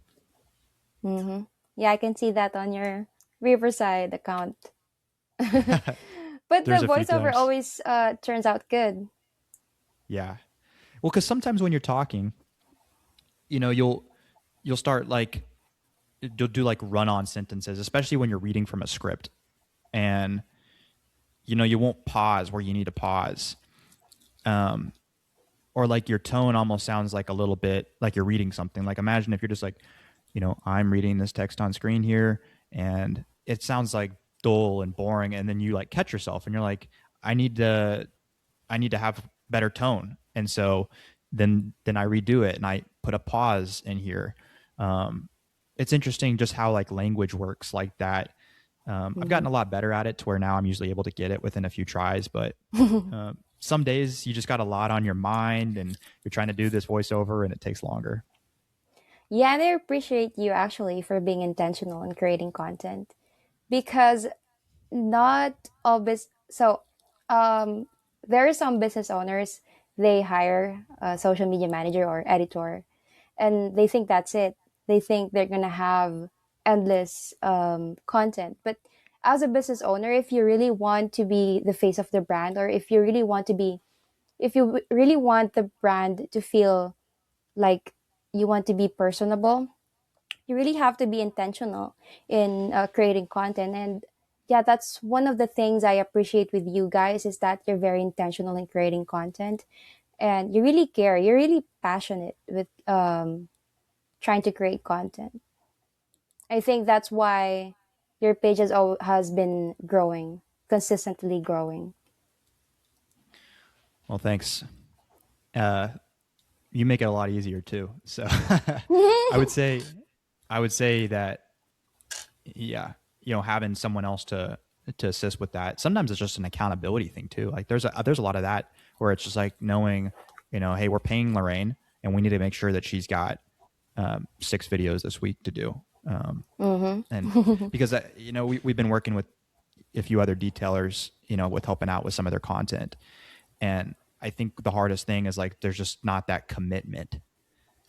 Mm-hmm. Yeah, I can see that on your Riverside account. But the There's a few voiceover times. always turns out good. Yeah. Well, because sometimes when you're talking, you'll start like you'll do like run-on sentences, especially when you're reading from a script, and you won't pause where you need to pause, um, or like your tone almost sounds like a little bit like you're reading something. Like imagine if you're just like, I'm reading this text on screen here, and it sounds like dull and boring, and then you like catch yourself, and you're like, I need to I need to have better tone. And so then I redo it and I put a pause in here. Um, it's interesting just how like language works like that. I've Mm-hmm. gotten a lot better at it to where now I'm usually able to get it within a few tries. But some days you just got a lot on your mind, and you're trying to do this voiceover, and it takes longer. Yeah, and I appreciate you actually for being intentional in creating content because not all so um there are some business owners, they hire a social media manager or editor, and they think that's it. They think they're gonna have endless content. But as a business owner, if you really want to be the face of the brand, or if you really want the brand to feel like you want to be personable, you really have to be intentional in creating content. And yeah, that's one of the things I appreciate with you guys, is that you're very intentional in creating content, and you really care, you're really passionate with trying to create content. I think that's why your page has been growing, consistently growing. Well, thanks. Uh, you make it a lot easier too. So I would say, I would say that, yeah, having someone else to assist with that. Sometimes it's just an accountability thing too. Like there's a lot of that where it's just like knowing, hey, we're paying Lorraine, and we need to make sure that she's got 6 videos this week to do. And Mm-hmm. because we've been working with a few other detailers, with helping out with some of their content, and I think the hardest thing is like there's just not that commitment.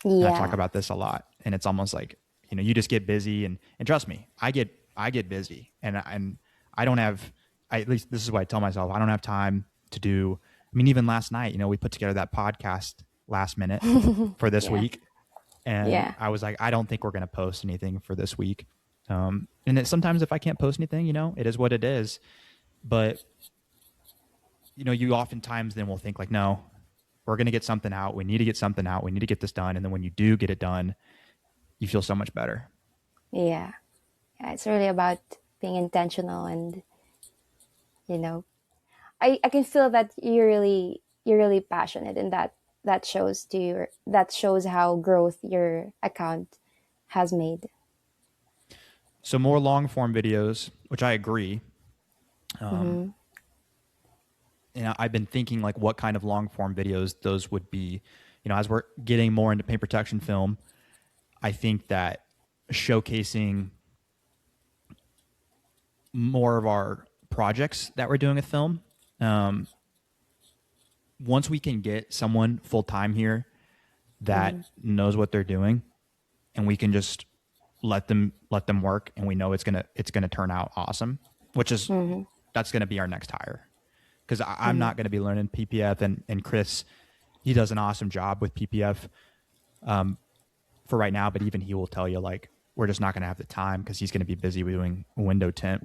And I talk Yeah. about this a lot, and it's almost like you just get busy, and trust me, I get busy, and I don't have, at least this is what I tell myself, I don't have time to do. I mean, even last night, we put together that podcast last minute for this Yeah. week, and Yeah. I was like, I don't think we're going to post anything for this week. And sometimes if I can't post anything, it is what it is. But you oftentimes then will think like, no, we're going to get something out. We need to get something out. We need to get this done. And then when you do get it done, you feel so much better. Yeah. Yeah, it's really about being intentional and, you know, I can feel that you're really passionate, and that shows to your that shows how growth your account has made. So more long form videos, which I agree. Um, Mm-hmm. and I've been thinking like what kind of long form videos those would be. You know, as we're getting more into paint protection film, I think that showcasing more of our projects that we're doing with film. Um, Once we can get someone full time here that Mm-hmm. knows what they're doing, and we can just let them work, and we know it's gonna turn out awesome. Which is Mm-hmm. that's gonna be our next hire, because I'm Mm-hmm. not gonna be learning PPF, and Chris, he does an awesome job with PPF for right now, but even he will tell you like we're just not gonna have the time because he's gonna be busy doing window tint.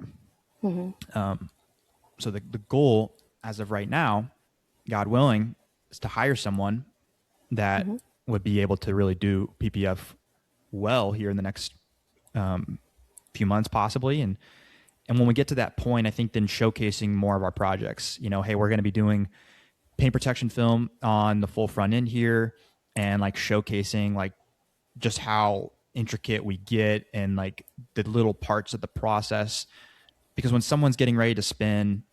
Mm-hmm. So the goal as of right now, God willing, is to hire someone that Mm-hmm. would be able to really do PPF well here in the next few months, possibly. And when we get to that point, I think then showcasing more of our projects. You know, hey, we're going to be doing paint protection film on the full front end here, and like showcasing like just how intricate we get and like the little parts of the process. Because when someone's getting ready to spend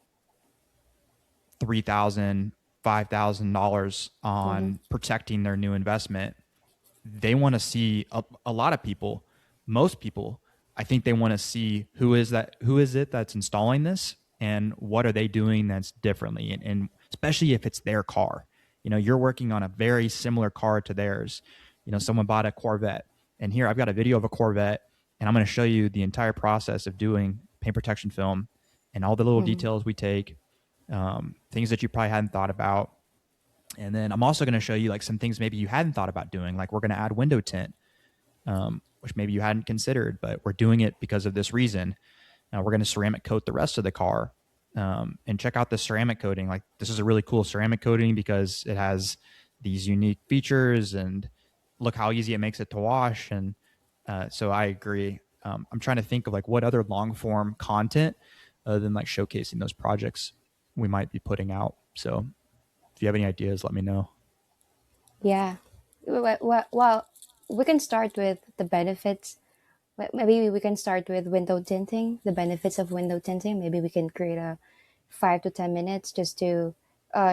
$3,000, $5,000 Mm-hmm. on protecting their new investment, they want to see a lot of people, most people, I think they want to see who is it that's installing this, and what are they doing that's differently, and especially if it's their car. You know, you're working on a very similar car to theirs. You know, someone bought a Corvette, and here I've got a video of a Corvette, and I'm going to show you the entire process of doing paint protection film and all the little Mm-hmm. details we take, things that you probably hadn't thought about. And then I'm also going to show you like some things maybe you hadn't thought about doing. Like we're going to add window tint, which maybe you hadn't considered, but we're doing it because of this reason. We're going to ceramic coat the rest of the car, and check out the ceramic coating. Like this is a really cool ceramic coating because it has these unique features, and look how easy it makes it to wash. And so I agree. I'm trying to think of like what other long form content other than like showcasing those projects we might be putting out. So if you have any ideas, let me know. Yeah. Well, we can start with the benefits. Maybe we can start with window tinting, the benefits of window tinting. Maybe we can create a 5 to 10 minutes just to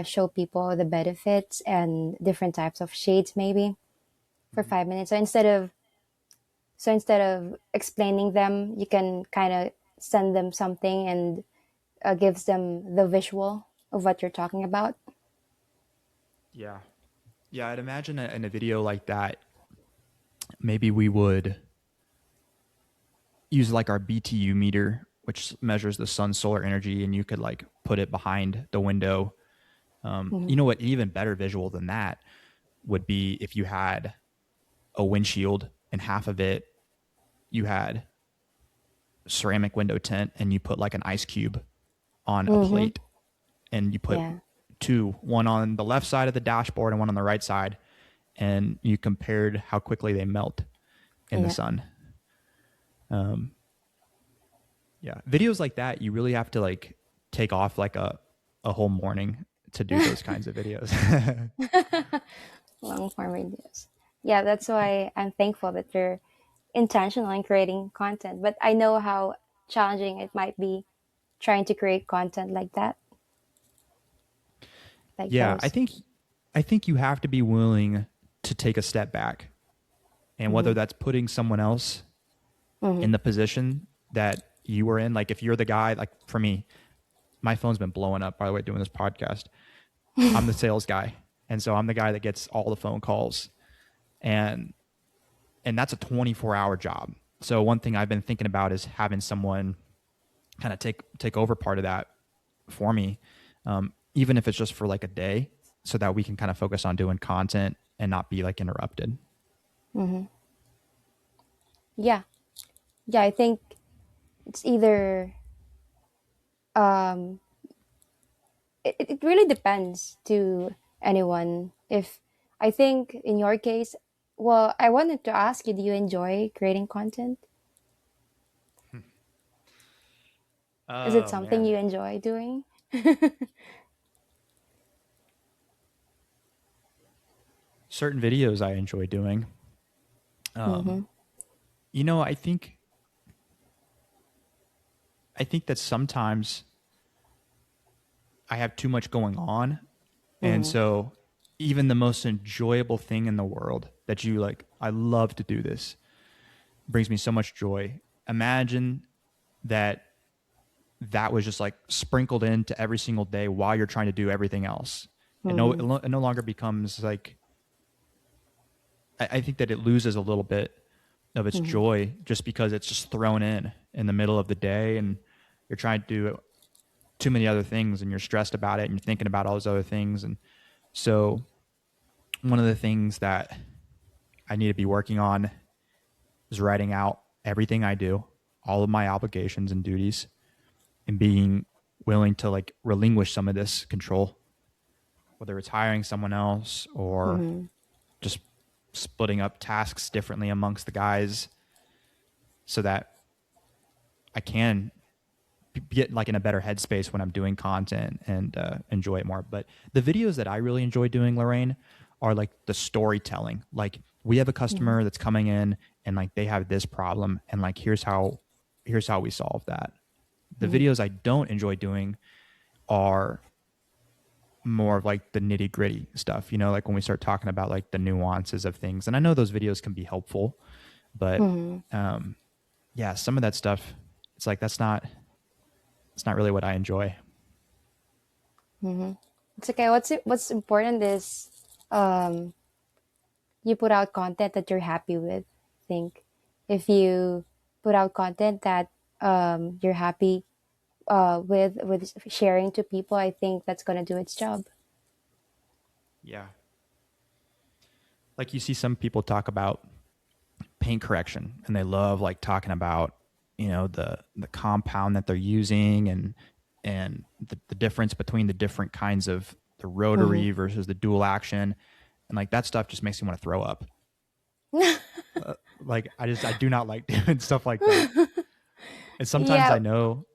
show people the benefits and different types of shades, maybe for Mm-hmm. 5 minutes. So instead of explaining them, you can kind of send them something and gives them the visual of what you're talking about. Yeah. Yeah, I'd imagine in a video like that, maybe we would use like our BTU meter, which measures the sun's solar energy, and you could like put it behind the window. Mm-hmm. You know what? Even better visual than that would be if you had a windshield and half of it you had ceramic window tint, and you put like an ice cube on a Mm-hmm. plate, and you put Yeah. two, one on the left side of the dashboard and one on the right side, and you compared how quickly they melt in the Yeah. sun. Um, yeah, videos like that, you really have to like take off like a whole morning to do those kinds of videos. Long form videos. Yeah, that's why I'm thankful that you're intentional in creating content. But I know how challenging it might be trying to create content like that, like Yeah, those. I think you have to be willing to take a step back, and Mm-hmm. whether that's putting someone else Mm-hmm. in the position that you were in, like if you're the guy, like for me, my phone's been blowing up by the way doing this podcast. I'm the sales guy, and so I'm the guy that gets all the phone calls, and that's a 24-hour job. So one thing I've been thinking about is having someone kind of take over part of that for me, even if it's just for like a day, so that we can kind of focus on doing content and not be like interrupted. Mm-hmm. Yeah. Yeah, I think it's either um it really depends to anyone. If I think in your case, well, I wanted to ask you, do you enjoy creating content? Is it Oh something man. you enjoy doing? certain videos I enjoy doing. Mm-hmm. Um, you know, I think that sometimes I have too much going on, and Mm-hmm. so even the most enjoyable thing in the world that you like, I love to do this, brings me so much joy. Imagine that that was just like sprinkled into every single day while you're trying to do everything else. Mm-hmm. It no longer becomes like, I think that it loses a little bit of its Mm-hmm. joy just because it's just thrown in the middle of the day, and you're trying to do too many other things and you're stressed about it and you're thinking about all those other things. And so one of the things that I need to be working on is writing out everything I do, all of my obligations and duties, and being willing to like relinquish some of this control, whether it's hiring someone else or Mm-hmm. just splitting up tasks differently amongst the guys so that I can get like in a better headspace when I'm doing content and enjoy it more. But the videos that I really enjoy doing, Lorraine, are like the storytelling. Like we have a Mm-hmm. customer that's coming in and like they have this problem and like here's how we solve that. The Mm-hmm. videos I don't enjoy doing are more of like the nitty gritty stuff, you know, like when we start talking about like the nuances of things. And I know those videos can be helpful, but Mm-hmm. um, yeah, some of that stuff, it's like it's not really what I enjoy. Mm-hmm. It's okay. What's important is um, you put out content that you're happy with. I think if you put out content that you're happy with sharing to people, I think that's gonna do its job. Yeah. Like you see some people talk about paint correction and they love like talking about, you know, the compound that they're using and the difference between the different kinds of the Mm-hmm. rotary versus the dual action. And like that stuff just makes me want to throw up. Like I do not like doing stuff like that. And sometimes Yeah. I know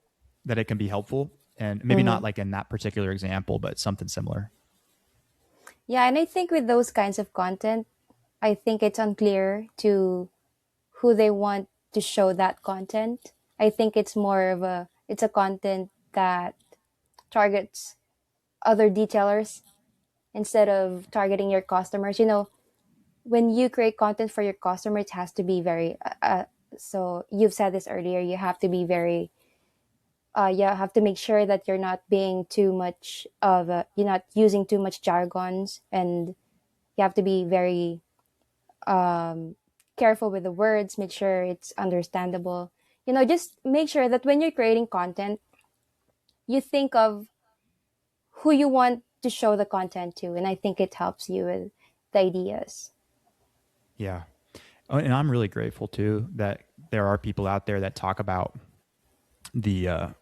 that it can be helpful, and maybe not Mm-hmm. like in that particular example, but something similar. Yeah, and I think with those kinds of content, I think it's unclear to who they want to show that content. I think it's a content that targets other detailers instead of targeting your customers. You know, when you create content for your customer, it has to be very so you've said this earlier, you have to be very you have to make sure that you're not being too much of you're not using too much jargons, and you have to be very um, careful with the words, make sure it's understandable. You know, just make sure that when you're creating content, you think of who you want to show the content to, and I think it helps you with the ideas. Yeah. Oh, and I'm really grateful too that there are people out there that talk about the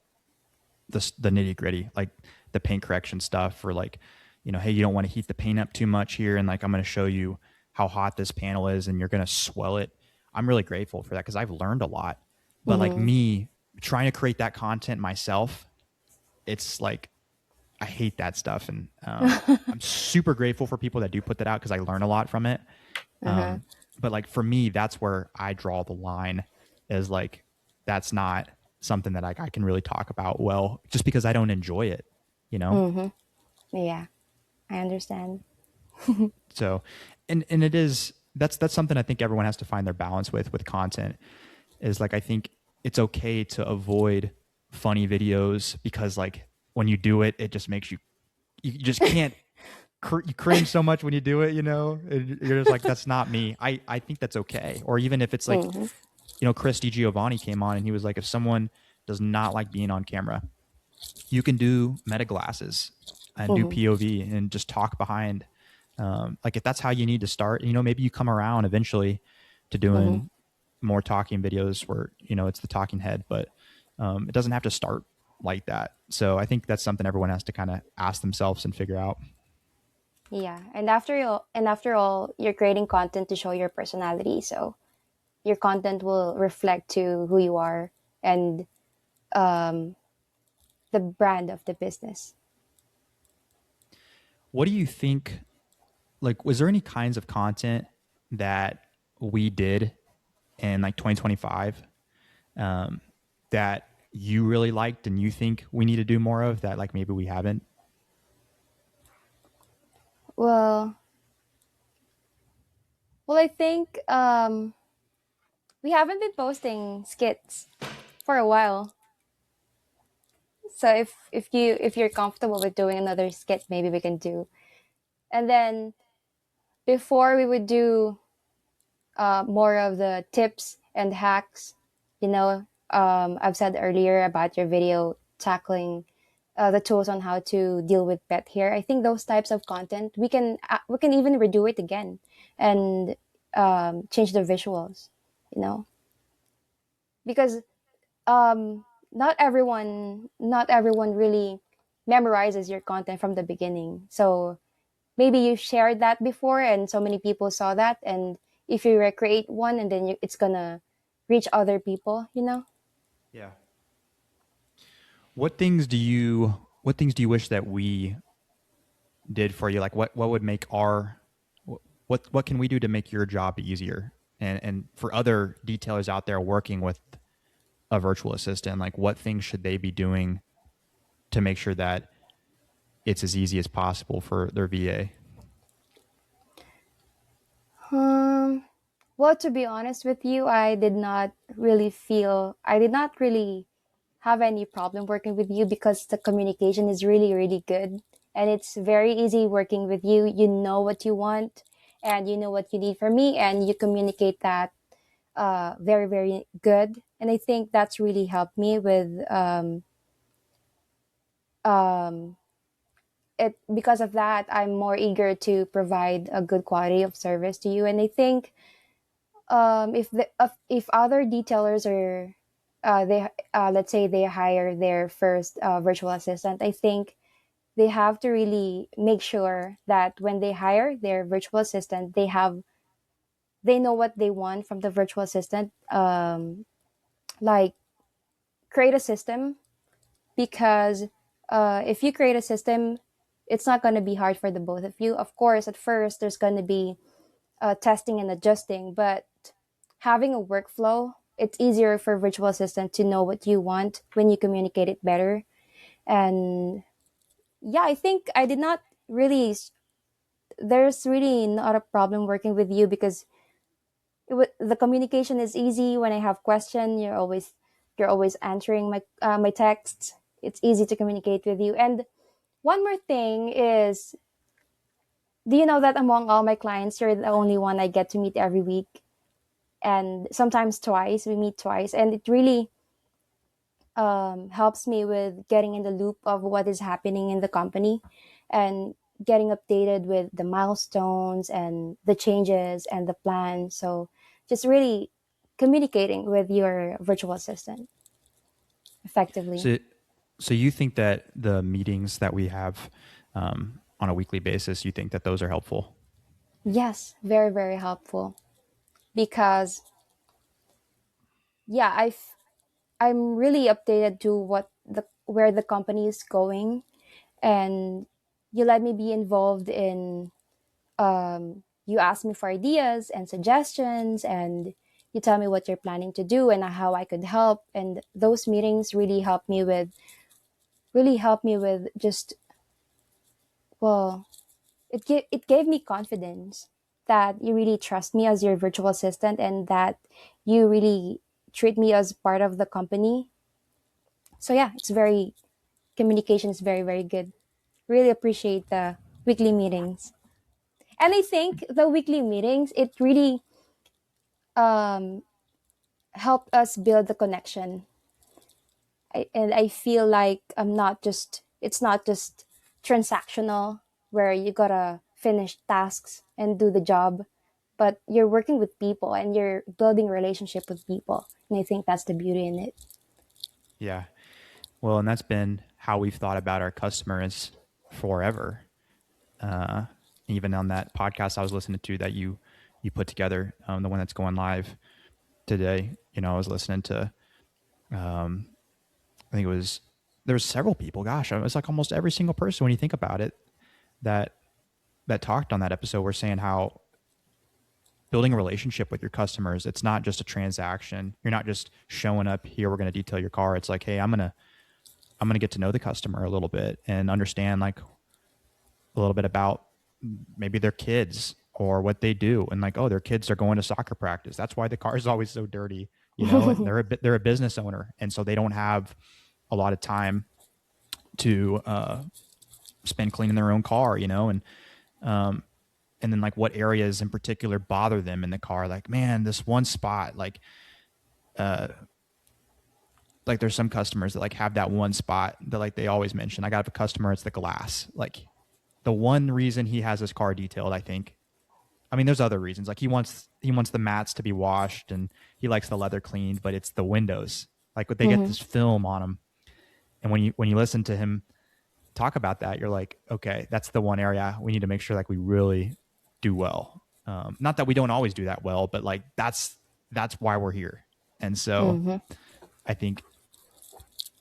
the nitty gritty, like the paint correction stuff, or like, you know, hey, you don't want to heat the paint up too much here, and like I'm going to show you how hot this panel is, and you're going to swell it. I'm really grateful for that because I've learned a lot. But like Mm-hmm. me trying to create that content myself, it's like I hate that stuff, and I'm super grateful for people that do put that out because I learn a lot from it. Uh-huh. But like for me, that's where I draw the line. Is like that's not something that I can really talk about well, just because I don't enjoy it, you know. Mm-hmm. Yeah, I understand. So, and it is that's something I think everyone has to find their balance with content. Is like I think it's okay to avoid funny videos because like when you do it, it just makes you just can't you cringe so much when you do it, you know. And you're just like that's not me. I think that's okay. Or even if it's like, Mm-hmm. you know, Chris DiGiovanni came on and he was like, if someone does not like being on camera, you can do meta glasses and do Mm-hmm. POV and just talk behind. Like if that's how you need to start, you know, maybe you come around eventually to Mm-hmm. doing more talking videos where, you know, it's the talking head, but it doesn't have to start like that. So I think that's something everyone has to kind of ask themselves and figure out. Yeah, and after all, you're creating content to show your personality, so your content will reflect to who you are and um, the brand of the business. What do you think like, was there any kinds of content that we did in like 2025 um, that you really liked and you think we need to do more of that like maybe we haven't? Well, I think we haven't been posting skits for a while. So if you're comfortable with doing another skit, maybe we can do. And then before we would do more of the tips and hacks. I've said earlier about your video tackling the tools on how to deal with pet hair. I think those types of content we can even redo it again and change the visuals. You know, because not everyone really memorizes your content from the beginning. So maybe you shared that before and so many people saw that, and if you recreate one and then it's gonna reach other people. Yeah. What things do you wish that we did for you? Like what would make our what can we do to make your job easier? And for other detailers out there working with a virtual assistant, like what things should they be doing to make sure that it's as easy as possible for their VA? um well, to be honest with you, I did not really have any problem working with you because the communication is really really good, and it's very easy working with you. You know what you want and you know what you need from me, and you communicate that very very good. And I think that's really helped me with um, it. Because of that, I'm more eager to provide a good quality of service to you. And I think if other detailers are they let's say they hire their first virtual assistant, I think they have to really make sure that when they hire their virtual assistant, they know what they want from the virtual assistant. Like, create a system, because if you create a system, it's not going to be hard for the both of you. Of course, at first there's going to be testing and adjusting, but having a workflow, it's easier for virtual assistant to know what you want when you communicate it better. And yeah, I think I did not really. There's really not a problem working with you because the communication is easy. When I have question, you're always answering my texts. It's easy to communicate with you. And one more thing is, do you know that among all my clients, you're the only one I get to meet every week, and sometimes twice. We meet twice, and it really helps me with getting in the loop of what is happening in the company and getting updated with the milestones and the changes and the plan. So just really communicating with your virtual assistant effectively. So so you think that the meetings that we have on a weekly basis, you think that those are helpful? Yes, very, very helpful because, yeah, I'm really updated to where the company is going, and you let me be involved in you ask me for ideas and suggestions, and you tell me what you're planning to do and how I could help. And those meetings really help me with just, well, it gave me confidence that you really trust me as your virtual assistant and that you really treat me as part of the company. So yeah, it's very communication is very very good. Really appreciate the weekly meetings. And I think the weekly meetings, it really um, helped us build the connection. And I feel like it's not just transactional where you gotta finish tasks and do the job, but you're working with people and you're building a relationship with people. And I think that's the beauty in it. Yeah. Well, and that's been how we've thought about our customers forever. Uh, Even on that podcast I was listening to that you put together, the one that's going live today. I was listening to, I think it was there was several people. Gosh, it was like almost every single person when you think about it that that talked on that episode were saying how building a relationship with your customers, it's not just a transaction. You're not just showing up here, we're going to detail your car. It's like, hey, I'm going to get to know the customer a little bit and understand like a little bit about maybe their kids or what they do. And like, oh, their kids are going to soccer practice. That's why the car is always so dirty. You know, they're a business owner. And so they don't have a lot of time to spend cleaning their own car, you know, and then like what areas in particular bother them in the car. Like, man, this one spot, like there's some customers that like have that one spot that like they always mention. I got a customer, it's the glass. Like the one reason he has his car detailed, I think. I mean, there's other reasons. Like he wants the mats to be washed and he likes the leather cleaned, but it's the windows. Like they get this film on them. And when you listen to him talk about that, you're like, okay, that's the one area we need to make sure like we really do well. Not that we don't always do that well, but like that's why we're here. And so I think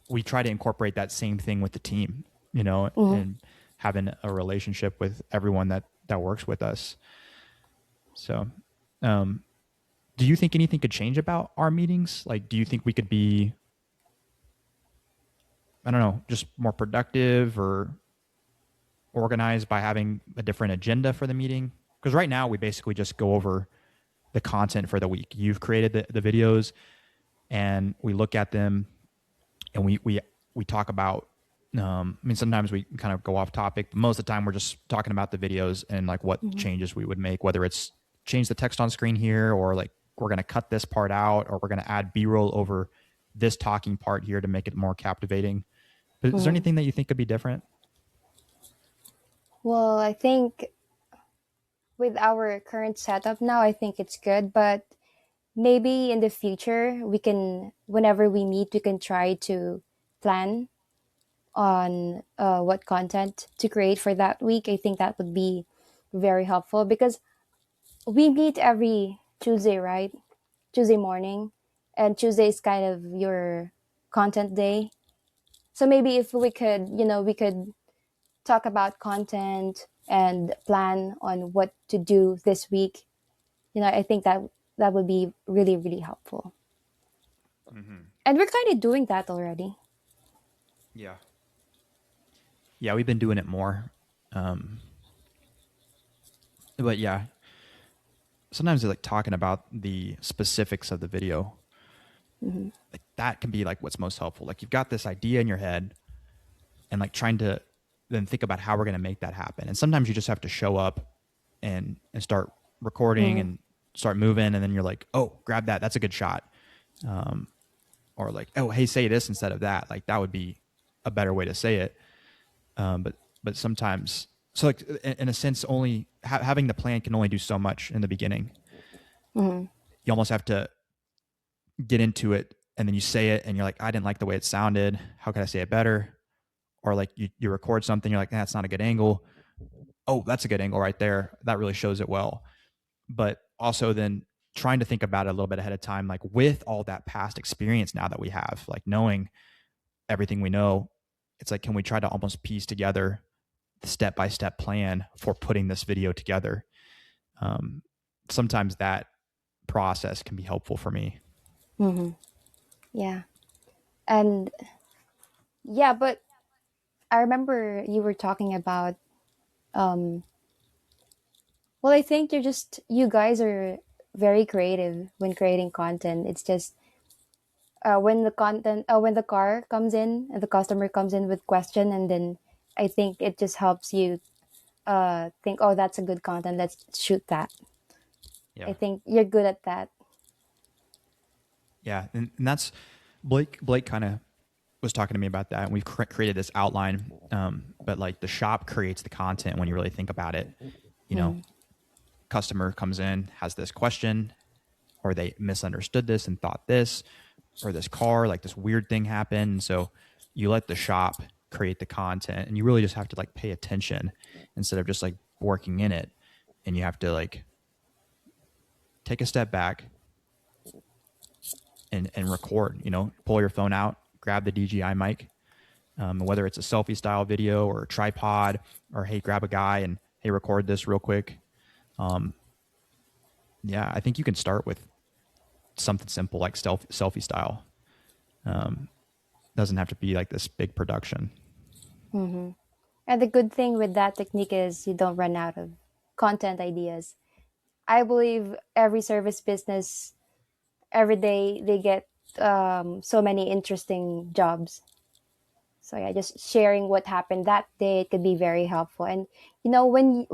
we try to incorporate that same thing with the team, you know, and having a relationship with everyone that works with us. So, do you think anything could change about our meetings? Like, do you think we could be, I don't know, just more productive or organized by having a different agenda for the meeting? Because right now we basically just go over the content for the week. You've created the videos and we look at them and we talk about, I mean, sometimes we kind of go off topic, but most of the time we're just talking about the videos and like what changes we would make, whether it's change the text on screen here, or like we're going to cut this part out, or we're going to add B-roll over this talking part here to make it more captivating. But is there anything that you think could be different? Well, I think with our current setup now, I think it's good, but maybe in the future, we can, whenever we meet, we can try to plan on what content to create for that week. I think that would be very helpful because we meet every Tuesday, right? Tuesday morning, and Tuesday is kind of your content day. So maybe if we could, we could talk about content and plan on what to do this week. I think that would be really, really helpful. And we're kind of doing that already. Yeah. Yeah, we've been doing it more. But yeah, sometimes like talking about the specifics of the video, like that can be like what's most helpful. Like you've got this idea in your head and like trying to then think about how we're going to make that happen. And sometimes you just have to show up and start recording and start moving. And then you're like, oh, grab that. That's a good shot. Or like, oh, hey, say this instead of that. Like that would be a better way to say it. But sometimes, so like in a sense, only having the plan can only do so much in the beginning. You almost have to get into it and then you say it and you're like, I didn't like the way it sounded. How can I say it better? Or like you record something, you're like, that's not a good angle. Oh, that's a good angle right there. That really shows it well. But also then trying to think about it a little bit ahead of time, like with all that past experience now that we have, like knowing everything we know, it's like, can we try to almost piece together the step-by-step plan for putting this video together? Sometimes that process can be helpful for me. Yeah. And yeah, but I remember you were talking about, well, I think you guys are very creative when creating content. It's just, when the car comes in, the customer comes in with question, and then I think it just helps you think, oh, that's a good content. Let's shoot that. Yeah. I think you're good at that. Yeah, and that's Blake kind of was talking to me about that, and we've created this outline. But like the shop creates the content when you really think about it. You know, customer comes in, has this question, or they misunderstood this and thought this, or this car, like this weird thing happened. And so you let the shop create the content, and you really just have to like pay attention instead of just like working in it. And you have to like take a step back and record, pull your phone out, grab the DJI mic, whether it's a selfie style video or a tripod, or hey, grab a guy and hey, record this real quick. Yeah, I think you can start with something simple like selfie style. Doesn't have to be like this big production. Mm-hmm. And the good thing with that technique is you don't run out of content ideas. I believe every service business, every day they get so many interesting jobs. So yeah, just sharing what happened that day, it could be very helpful. And when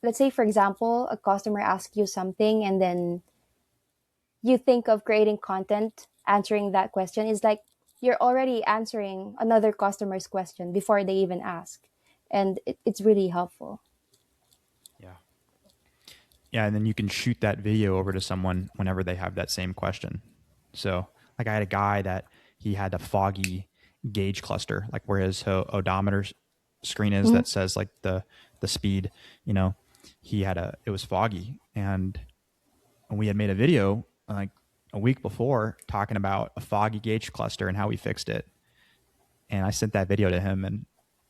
let's say for example, a customer asks you something and then you think of creating content answering that question, is like you're already answering another customer's question before they even ask. And it's really helpful. Yeah. Yeah, and then you can shoot that video over to someone whenever they have that same question. So, like I had a guy that he had a foggy gauge cluster, like where his odometer screen is Mm-hmm. that says like the speed. You know, he had it was foggy, and we had made a video like a week before talking about a foggy gauge cluster and how we fixed it. And I sent that video to him, and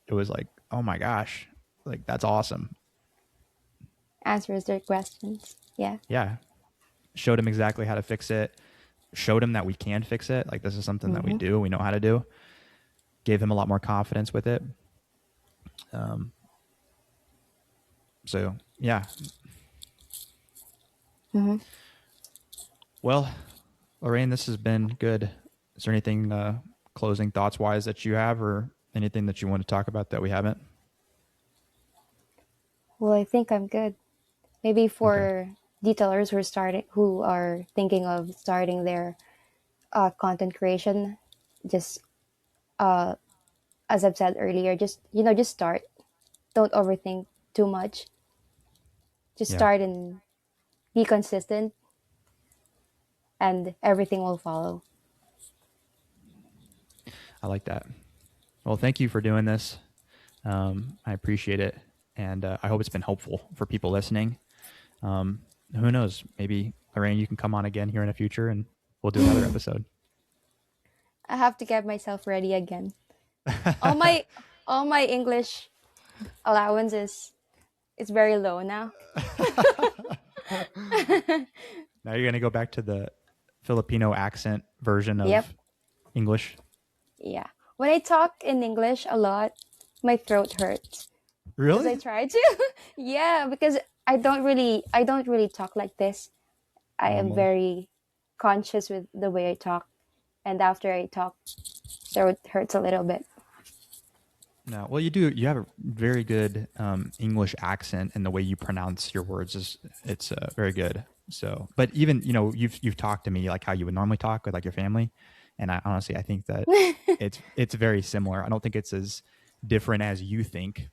it was like, oh my gosh, like that's awesome. Answers their questions. Yeah. Yeah, showed him exactly how to fix it, showed him that we can fix it. Like this is something that we Mm-hmm. do, we know how to do. Gave him a lot more confidence with it. Um, so yeah. Mm-hmm. Well, Lorraine, this has been good. Is there anything closing thoughts wise that you have, or anything that you want to talk about that we haven't? Well, I think I'm good. Maybe Okay. for detailers who are thinking of starting their content creation, just uh, as I've said earlier, just start. Don't overthink too much. Just Yeah, start and be consistent, and everything will follow. I like that. Well, thank you for doing this. I appreciate it, and I hope it's been helpful for people listening. Um, who knows? Maybe Lorraine, you can come on again here in the future, and we'll do another episode. I have to get myself ready again. All my all my English allowance is very low now. Now you're gonna go back to the Filipino accent version Yep. of English. Yeah. When I talk in English a lot, my throat hurts because I Really? try to. Yeah, because I don't really talk like this. I am Normally. very conscious with the way I talk, and after I talk, throat hurts a little bit. No. Well, you do. You have a very good English accent, and the way you pronounce your words is it's very good. So, but even you've talked to me like how you would normally talk with like your family, and I honestly I think that it's very similar. I don't think it's as different as you think,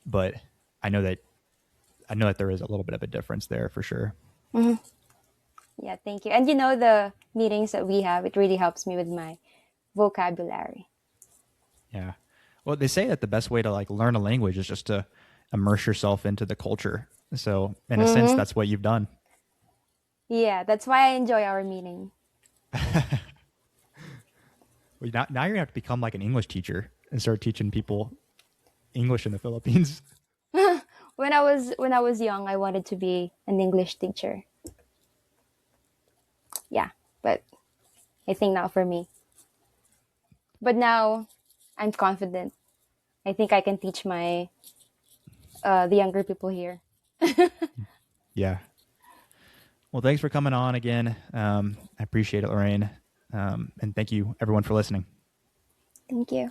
but I know that I know that there is a little bit of a difference there for sure. Mhm. Yeah, thank you. And the meetings that we have, it really helps me with my vocabulary. Yeah. Well, they say that the best way to like learn a language is just to immerse yourself into the culture. So, in a sense, Hmm. that's what you've done. Yeah, that's why I enjoy our meeting. Well, now you're gonna have to become like an English teacher and start teaching people English in the Philippines. When I was young, I wanted to be an English teacher. Yeah, but I think not for me. But now I'm confident. I think I can teach my the younger people here. Yeah. Well, thanks for coming on again. I appreciate it, Lorraine. And thank you everyone for listening. Thank you.